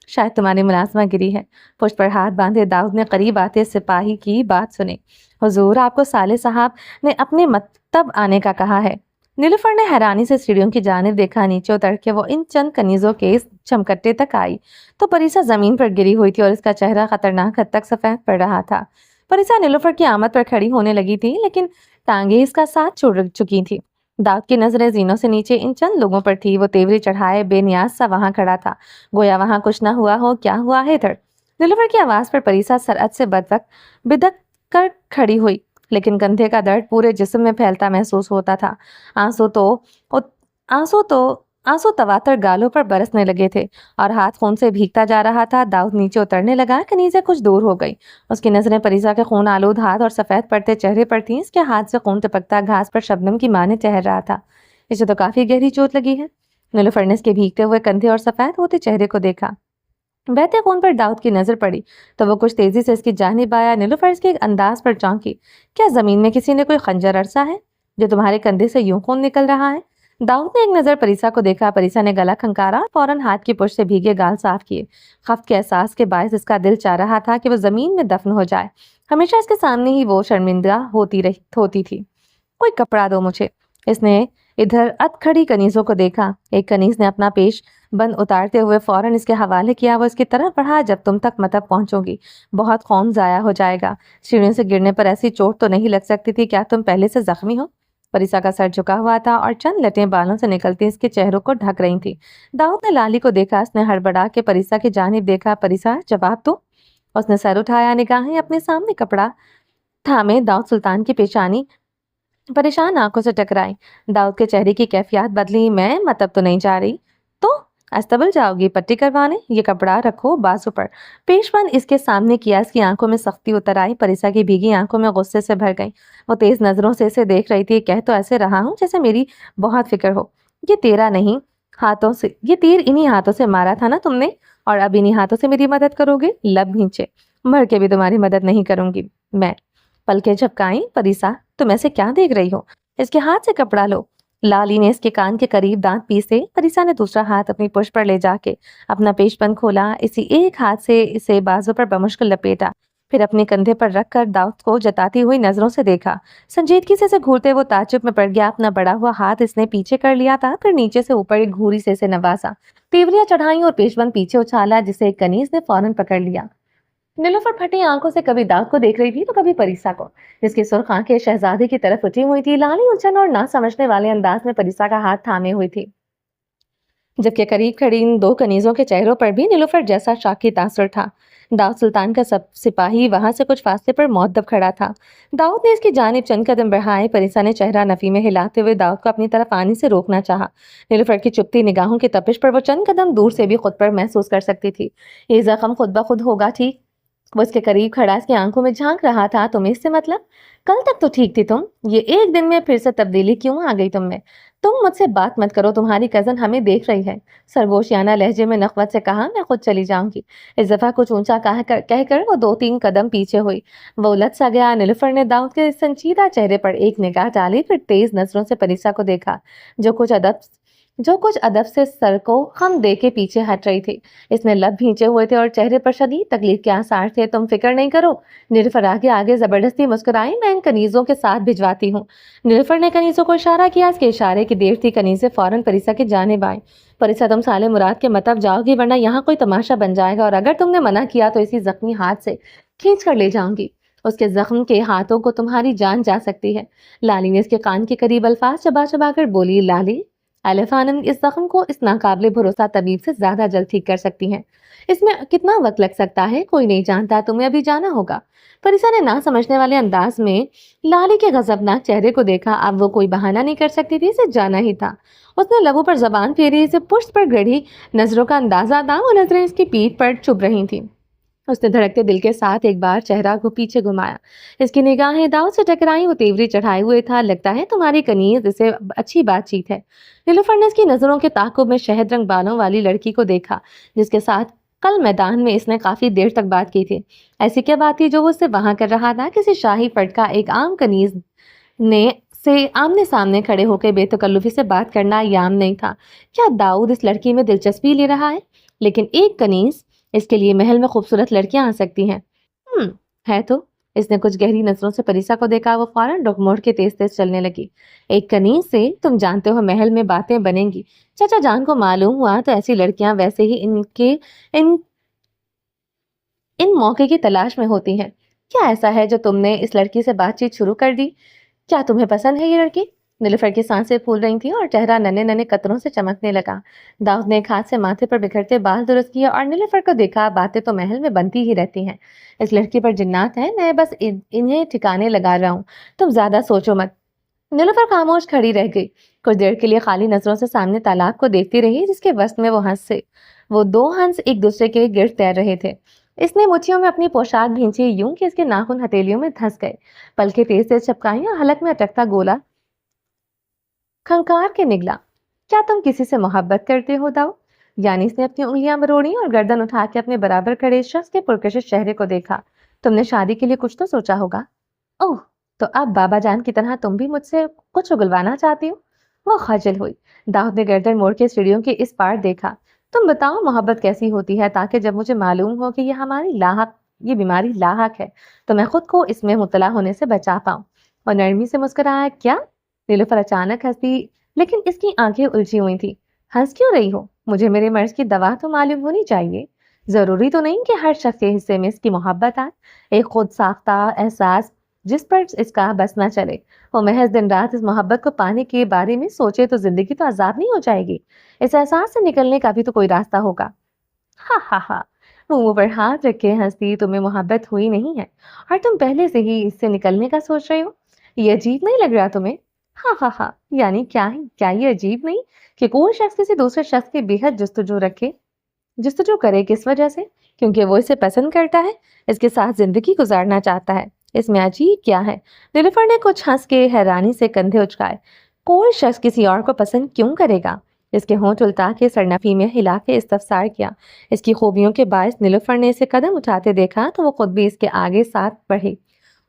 शायद तुम्हारी मुलाजमा गिरी है। पुष्ट पर हाथ बांधे दाऊद ने करीब आते सिपाही की बात सुनी। हुजूर, आपको साले साहब ने अपने मकतब आने का कहा है। नीलूफर ने हैरानी से सीढ़ियों की जानिब देखा। नीचे उतर के वो इन चंद कनीजों के चमकट्टे तक आई तो परिसा जमीन पर गिरी हुई थी और इसका चेहरा खतरनाक हद तक सफेद पड़ रहा था। परिसा नीलूफर की आमद पर खड़ी होने लगी थी, लेकिन टांगे इसका साथ छोड़ चुकी थी। दाऊद की नजरें जीनों से नीचे इन चंद लोगों पर थी। वो तेवरी चढ़ाए बेनियाज सा वहां खड़ा था, गोया वहां कुछ ना हुआ हो। क्या हुआ है इधर? नीलूफर की आवाज पर परिसा सरअत से बिदक कर खड़ी हुई, लेकिन कंधे का दर्द पूरे जिस्म में फैलता महसूस होता था। आंसू तो आंसू तवातर गालों पर बरसने लगे थे और हाथ खून से भीगता जा रहा था। दाऊद नीचे उतरने लगा। कनीज़ें कुछ दूर हो गई। उसकी नजरें परिसा के खून आलूद हाथ और सफेद पड़ते चेहरे पर थीं। इसके हाथ से खून टपकता घास पर शबनम की माने ठहर रहा था। इसे तो काफी गहरी चोट लगी है। नीलूफर ने इसके भीगते हुए कंधे और सफेद होते चेहरे को देखा। बहते खून पर दाऊद की नजर पड़ी तो वो कुछ तेजी से इसकी जानिब आया। नीलूफर इसके अंदाज पर चौंकी। क्या जमीन में किसी ने कोई खंजर अरसा है जो तुम्हारे कंधे से यूं खून निकल रहा है? दाऊद ने एक नजर परिसा को देखा। परिसा ने गला खंकारा, फौरन हाथ की पुष्ट से भीगे गाल साफ किए। खफ्त के एहसास के बायस इसका दिल चाह रहा था कि वो जमीन में दफन हो जाए। हमेशा इसके सामने ही वो शर्मिंदा होती थी। कोई कपड़ा दो मुझे। इसने इधर अधखड़ी कनीजों को देखा। एक कनीज ने अपना पेश बंद उतारते हुए फौरन इसके हवाले किया। वो इसकी तरफ बढ़ा। जब तुम तक मतब पहुंचोगी बहुत खून जाया हो जाएगा। सीढ़ियों से गिरने पर ऐसी चोट तो नहीं लग सकती थी। क्या तुम पहले से जख्मी हो? परिसा का सर झुका हुआ था और चंद लटें बालों से निकलती इसके चेहरों को ढक रही थी। दाऊद ने लाली को देखा। उसने हड़बड़ा के परिसा की जानिब देखा। परिसा, जवाब दो। उसने सर उठाया। निगाहें अपने सामने कपड़ा थामे दाऊद सुल्तान की पेशानी परेशान आंखों से टकराई। दाऊद के चेहरे की कैफियत बदली। मैं मतलब तो नहीं जा रही तो अस्तबल जाओगी पट्टी करवाने? ये कपड़ा रखो बाजू पर। पेशबंद इसके सामने किया। इसकी आंखों में सख्ती उतर आई। परिसा की भीगी आंखों में गुस्से से भर गई। वो तेज नजरों से इसे देख रही थी। कह तो ऐसे रहा हूं जैसे मेरी बहुत फिक्र हो। ये तेरा नहीं, हाथों से ये तीर इन्हीं हाथों से मारा था ना तुमने, और अब इन्हीं हाथों से मेरी मदद करोगे? लब भींचे। मर के भी तुम्हारी मदद नहीं करूंगी मैं। पलके झपकाई। परिसा, तुम ऐसे क्या देख रही हो? इसके हाथ से कपड़ा लो। लाली ने इसके कान के करीब दांत पीसे। परिसा ने दूसरा हाथ अपनी पुष्ट पर ले जाके अपना पेशबंद खोला। इसी एक हाथ से इसे बाजू पर बमुश्किल लपेटा, फिर अपने कंधे पर रखकर दाऊद को जताती हुई नजरों से देखा। संजीदगी से इसे घूरते वो ताज्जुब में पड़ गया। अपना बड़ा हुआ हाथ इसने पीछे कर लिया था, फिर नीचे से ऊपर एक घूरी से इसे नवाजा। तीवरियां चढ़ाई और पेशबंद पीछे उछाला, जिसे एक कनीज ने फौरन पकड़ लिया। नीलूफर फटी आंखों से कभी दाऊद को देख रही थी तो कभी परिसा को, जिसकी सुर्ख आंखें शहजादे की तरफ उठी हुई थी। लाली उलझन और ना समझने वाले अंदाज में परिसा का हाथ थामे हुई थी, जबकि करीब खड़ी इन दो कनीजों के चेहरों पर भी नीलूफर जैसा शाकी तासुर था। दाऊद सुल्तान का सब सिपाही वहां से कुछ फासले पर मौद्दब खड़ा था। दाऊद ने इसकी जानिब चंद कदम बढ़ाए। परिसा ने चेहरा नफी में हिलाते हुए दाऊद को अपनी तरफ आने से रोकना चाहा। नीलूफर की चुपती निगाहों की तपिश पर वो चंद कदम दूर से भी खुद पर महसूस कर सकती थी। ये जख्म खुद ब खुद होगा ठीक। वो इसके करीब खड़ा इसकी आंखों में झांक रहा था। तुम्हें इससे मतलब? कल तक तो ठीक थी तुम, ये एक दिन में फिर से तब्दीली क्यों आ गई तुम में? तुम मुझसे बात मत करो, तुम्हारी कजन हमें देख रही है। सरगोशियाना लहजे में नखवत से कहा। मैं खुद चली जाऊंगी। इस दफा कुछ ऊंचा कहकर वो 2-3 कदम पीछे हुई। वो उलझ सा गया। नीलूफर ने दाऊद के संजीदा चेहरे पर एक निगाह डाली, फिर तेज नजरों से परिसा को देखा, जो कुछ अदब जो कुछ अदब से सर को खम दे के पीछे हट रही थी। इसने लब भींचे हुए थे और चेहरे पर शदीद तकलीफ के आसार थे। तुम फिक्र नहीं करो, नीलुफर आगे आगे जबरदस्ती मुस्कुराई, मैं इन कनीजों के साथ भिजवाती हूँ। नीलुफर ने कनीजों को इशारा किया। इसके इशारे की देर थी, कनीजें फौरन परिसा की जानिब आई। परिसा, तुम साले मुराद के मतब जाओगी, वरना यहाँ कोई तमाशा बन जाएगा, और अगर तुमने मना किया तो इसी जख्मी हाथ से खींच कर ले जाऊंगी। उसके जख्म के हाथों को तुम्हारी जान जा सकती है। लाली ने इसके कान के करीब अल्फाज चबा चबा कर बोली, लाली, आलिफ खानम इस जख्म को इस नाकाबिले भरोसा तबीब से ज्यादा जल्द ठीक कर सकती हैं। इसमें कितना वक्त लग सकता है कोई नहीं जानता, तुम्हें अभी जाना होगा। परिसा ने ना समझने वाले अंदाज में लाली के गजबनाक चेहरे को देखा। अब वो कोई बहाना नहीं कर सकती थी, इसे जाना ही था। उसने लबों पर जबान फेरी, इसे पुष्ट पर गढ़ी नजरों का अंदाजा था। वो नजरें इसकी पीठ पर चुभ रही थी। उसने धड़कते दिल के साथ एक बार चेहरा को पीछे घुमाया। इसकी निगाहें दाव से टकराई। वो तेवरी चढ़ाए हुए था। लगता है तुम्हारी कनीज इसे अच्छी बातचीत है। नीलुफर ने इसकी नजरों के ताकुब में शहद रंग बालों वाली लड़की को देखा, जिसके साथ कल मैदान में इसने काफी देर तक बात की थी। ऐसी क्या बात थी जो वो उससे वहां कर रहा था? किसी शाही फट का एक आम कनीज ने से आमने सामने खड़े होकर बेतकल्लुफी से बात करना याम नहीं था। क्या दाऊद इस लड़की में दिलचस्पी ले रहा है? लेकिन एक कनीज, इसके लिए महल में खूबसूरत लड़कियां आ सकती हैं। है तो। इसने कुछ गहरी नजरों से परिसा को देखा। वो फौरन रुख मोड़ के तेज तेज चलने लगी। एक कनीज से, तुम जानते हो महल में बातें बनेंगी। चाचा जान को मालूम हुआ तो ऐसी लड़कियां वैसे ही इन इन मौके की तलाश में होती हैं। क्या ऐसा है जो तुमने इस लड़की से बातचीत शुरू कर दी? क्या तुम्हें पसंद है ये लड़की? नीलुफर की सांसें फूल रही थी और चेहरा नन्हे नन्हे कतरों से चमकने लगा। दाऊद ने एक हाथ से माथे पर बिखरते बाल दुरुस्त किए और नीलुफर को देखा। बातें तो महल में बनती ही रहती हैं। इस लड़की पर जिन्नात है, मैं बस इन्हें ठिकाने लगा रहा हूँ। तुम ज्यादा सोचो मत। नीलुफर खामोश खड़ी रह गई। कुछ देर के लिए खाली नजरों से सामने तालाब को देखती रही, जिसके वस्त में वो दो हंस एक दूसरे के गिर्द तैर रहे थे। इसने मुट्ठियों में अपनी पोशाक भींची यूं कि इसके नाखून हथेलियों में धंस गए। पलकें तेज तेज चपकाई और हलक में अटकता गोला खंकार के निगला। क्या तुम किसी से मोहब्बत करते हो दाऊ? यानीस ने अपनी उंगलियां मरोड़ी और गर्दन उठा के अपने बराबर खड़े शख्स के पुरकशिश चेहरे को देखा। तुमने शादी के लिए कुछ तो सोचा होगा। ओह, तो अब बाबा जान की तरह तुम भी मुझसे कुछ उगलवाना चाहती हो? वो खजल हुई। दाऊद ने गर्दन मोड़ के सीढ़ियों के इस पार देखा। तुम बताओ मोहब्बत कैसी होती है, ताकि जब मुझे मालूम हो कि ये बीमारी लाहक है, तो मैं खुद को इसमें मुब्तला होने से बचा पाऊं। और नरमी से मुस्कुराया। क्या? नीलुफर अचानक हंसी, लेकिन इसकी आंखें उलझी हुई थी। हंस क्यों रही हो? मुझे मेरे मर्ज की दवा तो मालूम होनी चाहिए। जरूरी तो नहीं कि हर शख्स के हिस्से में इसकी मोहब्बत आए। एक खुद साख्ता एहसास जिस पर इसका बस ना चले। वो महज दिन रात इस मोहब्बत को पाने के बारे में सोचे तो जिंदगी तो आजाद नहीं हो जाएगी। इस एहसास से निकलने का भी तो कोई रास्ता होगा। हा हा हा। मुंह पर हाथ रखे हंसती। तुम्हें मोहब्बत हुई नहीं है और तुम पहले से ही इससे निकलने का सोच रहे हो। ये अजीब नहीं लग रहा तुम्हें? हा हा हा। यानी क्या है? क्या ये अजीब नहीं कि कोई शख्स किसी दूसरे शख्स की बेहद जस्तजू करे? किस वजह से? क्योंकि वो इसे पसंद करता है, इसके साथ जिंदगी गुजारना चाहता है। इसमें अजीब क्या है? नीलुफर ने कुछ हंस के हैरानी से कंधे उचकाए। कोई शख्स किसी और को पसंद क्यों करेगा? इसके होंठ उल्टा के सरनफी में हिला के इस्तफसार किया। इसकी खूबियों के बायस नीलुफर ने इसे कदम उठाते देखा तो वो खुद भी इसके आगे साथ बढ़ी।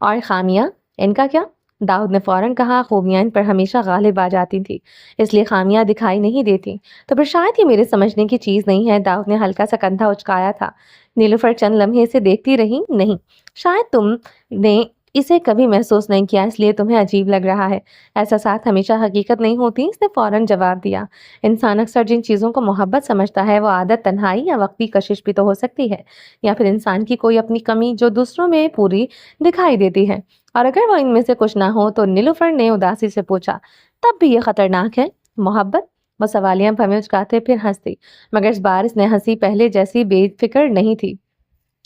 और खामियां, इनका क्या? दाऊद ने फौरन कहा। खूबियां इन पर हमेशा गालिब आ जाती थी, इसलिए खामियां दिखाई नहीं देती। तो फिर शायद ये मेरे समझने की चीज नहीं है। दाऊद ने हल्का सा कंधा उचकाया था। नीलुफर चंद लम्हे इसे देखती रही। नहीं, शायद तुमने इसे कभी महसूस नहीं किया, इसलिए तुम्हें अजीब लग रहा है। ऐसा साथ हमेशा हकीकत नहीं होती। इसने फौरन जवाब दिया। इंसान अक्सर जिन चीज़ों को मोहब्बत समझता है वो आदत, तन्हाई या वक्ती कशिश भी तो हो सकती है, या फिर इंसान की कोई अपनी कमी जो दूसरों में पूरी दिखाई देती है। और अगर वो इनमें से कुछ ना हो तो? नीलुफर ने उदासी से पूछा। तब भी ये खतरनाक है। मोहब्बत? वो सवालिया भवें उचकाते फिर हंसती, मगर इस बार इसने हंसी पहले जैसी बेफिक्र नहीं थी।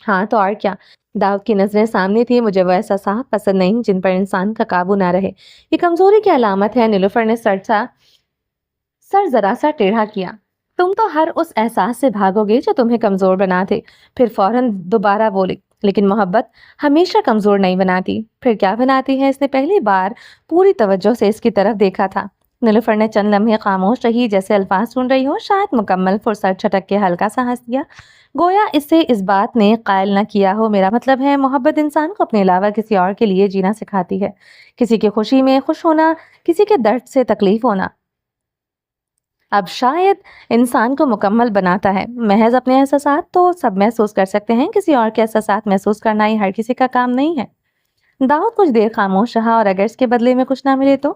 हाँ तो और क्या? दाऊद की नजरें सामने थी। मुझे वो ऐसा साहब पसंद नहीं जिन पर इंसान का काबू ना रहे। ये कमजोरी की अलामत है। नीलुफर ने सर जरा सा टेढ़ा किया। तुम तो हर उस एहसास से भागोगे जो तुम्हें कमजोर बना दे। फिर फौरन दोबारा बोली, लेकिन मोहब्बत हमेशा कमजोर नहीं बनाती। फिर क्या बनाती है? इसने पहली बार पूरी तवज्जो से इसकी तरफ देखा था। नीलुफर ने चंद लम्हे खामोश रही, जैसे अल्फाज सुन रही हो। शायद मुकम्मल फुर्सत छटक के हल्का सा हंस दिया, गोया इससे इस बात ने कायल न किया हो। मेरा मतलब है, मोहब्बत इंसान को अपने अलावा किसी और के लिए जीना सिखाती है। किसी की खुशी में खुश होना, किसी के दर्द से तकलीफ होना। اب شاید انسان کو مکمل بناتا ہے۔ محض اپنے احساسات تو سب محسوس کر سکتے ہیں، کسی اور کے احساسات محسوس کرنا ہی ہر کسی کا کام نہیں ہے۔ داؤد کچھ دیر خاموش رہا، اور اگر اس کے بدلے میں کچھ نہ ملے تو؟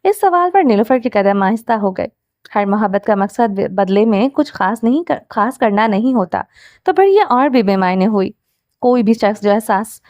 اس سوال پر نیلوفر کے قدم آہستہ ہو گئے۔ ہر محبت کا مقصد بدلے میں کچھ خاص کرنا نہیں ہوتا، تو پھر یہ اور بھی بے معنی ہوئی۔ کوئی بھی شخص جو احساس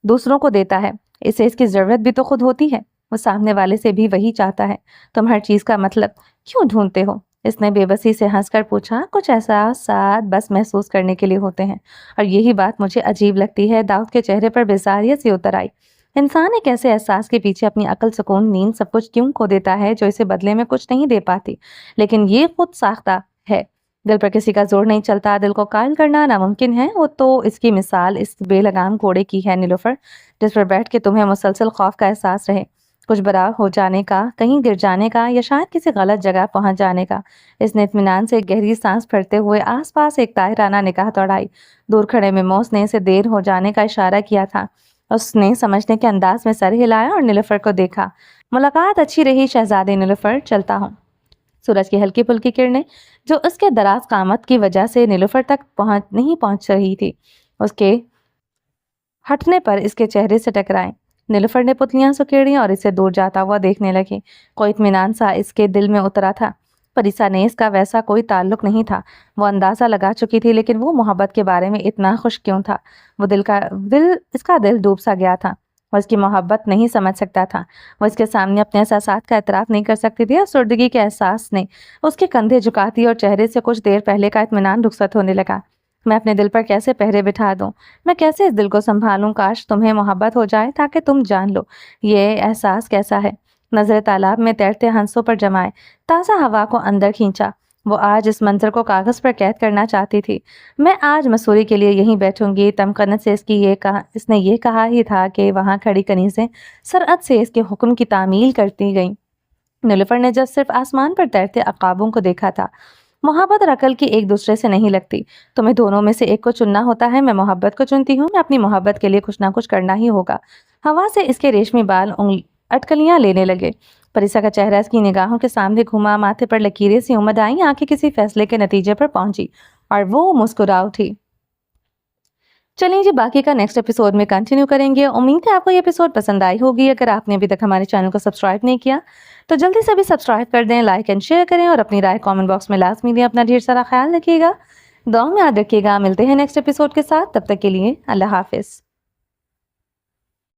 دوسروں کو دیتا ہے، اسے اس کی ضرورت بھی تو خود ہوتی ہے۔ وہ سامنے والے سے بھی وہی چاہتا ہے۔ تم ہر چیز کا مطلب کیوں ڈھونڈتے ہو؟ اس نے بے بسی سے ہنس کر پوچھا۔ کچھ احساسات بس محسوس کرنے کے لیے ہوتے ہیں، اور یہی بات مجھے عجیب لگتی ہے۔ داؤد کے چہرے پر بیزاریت سی اتر آئی۔ انسان ایک ایسے احساس کے پیچھے اپنی عقل، سکون، نیند، سب کچھ کیوں کھو دیتا ہے جو اسے بدلے میں کچھ نہیں دے پاتی؟ لیکن یہ خود ساختہ ہے۔ دل پر کسی کا زور نہیں چلتا، دل کو قائل کرنا ناممکن ہے۔ وہ تو اس کی مثال اس بے لگام گھوڑے کی ہے نیلوفر، جس پر بیٹھ کے تمہیں مسلسل خوف کا احساس رہے، کچھ برا ہو جانے کا، کہیں گر جانے کا، یا شاید کسی غلط جگہ پہنچ جانے کا۔ اس نے اطمینان سے ایک گہری سانس پھڑتے ہوئے آس پاس ایک طاہرانہ نگاہ دوڑائی۔ دور کھڑے میموس نے اسے دیر ہو جانے کا اشارہ کیا تھا۔ اس نے سمجھنے کے انداز میں سر ہلایا اور نیلوفر کو دیکھا۔ ملاقات اچھی رہی شہزادی نیلوفر، چلتا ہوں۔ سورج کی ہلکی پھلکی کرنیں جو اس کے دراز قامت کی وجہ سے نیلوفر تک نہیں پہنچ رہی تھی، اس کے ہٹنے پر اس کے چہرے سے ٹکرائیں۔ نیلوفر نے پتلیاں سکیڑی اور اسے دور جاتا ہوا دیکھنے لگی۔ کوئی اطمینان سا اس کے دل میں اترا تھا۔ پریسا نے اس کا ویسا کوئی تعلق نہیں تھا، وہ اندازہ لگا چکی تھی، لیکن وہ محبت کے بارے میں اتنا خوش کیوں تھا؟ اس کا دل ڈوب سا گیا تھا۔ وہ اس کی محبت نہیں سمجھ سکتا تھا، وہ اس کے سامنے اپنے احساسات کا اعتراف نہیں کر سکتی تھی۔ افسردگی کے احساس نے اس کے کندھے جھکا دی اور چہرے سے کچھ دیر پہلے کا اطمینان رخصت ہونے لگا۔ میں اپنے دل پر کیسے پہرے بٹھا دوں؟ میں کیسے اس دل کو سنبھالوں؟ کاش تمہیں محبت ہو جائے تاکہ تم جان لو یہ احساس کیسا ہے۔ نظر تالاب میں تیرتے ہنسوں پر جمائے، تازہ ہوا کو اندر کھینچا۔ وہ آج اس منظر کو کاغذ پر قید کرنا چاہتی تھی۔ میں آج مسوری کے لیے یہیں بیٹھوں گی۔ تمکنت سے اس نے یہ کہا ہی تھا کہ وہاں کھڑی کنیزیں سرعت سے اس کے حکم کی تعمیل کرتی گئیں۔ نیلوفر نے جب صرف آسمان پر تیرتے عقابوں کو دیکھا تھا۔ محبت اور عقل کی ایک دوسرے سے نہیں لگتی، تمہیں دونوں میں سے ایک کو چننا ہوتا ہے۔ میں محبت کو چنتی ہوں، میں اپنی محبت کے لیے کچھ نہ کچھ کرنا ہی ہوگا۔ ہوا سے اس کے ریشمی بال اٹکلیاں لینے لگے۔ پریسا کا چہرہ اس کی نگاہوں کے سامنے گھوما، ماتھے پر لکیریں سی امد آئیں، آنکھیں کسی فیصلے کے نتیجے پر پہنچی اور وہ مسکرا اٹھی۔ چلیں جی، باقی کا نیکسٹ ایپیسوڈ میں کنٹینیو کریں گے۔ امید ہے آپ کو یہ ایپیسوڈ پسند آئی ہوگی۔ اگر آپ نے ابھی تک ہمارے چینل کو سبسکرائب نہیں کیا تو جلدی سے بھی سبسکرائب کر دیں، لائک اینڈ شیئر کریں، اور اپنی رائے کامنٹ باکس میں لازمی دیں۔ اپنا ڈھیر سارا خیال رکھیے گا، دعاؤں میں یاد رکھیے گا۔ ملتے ہیں نیکسٹ ایپیسوڈ کے ساتھ، تب تک کے لیے اللہ حافظ۔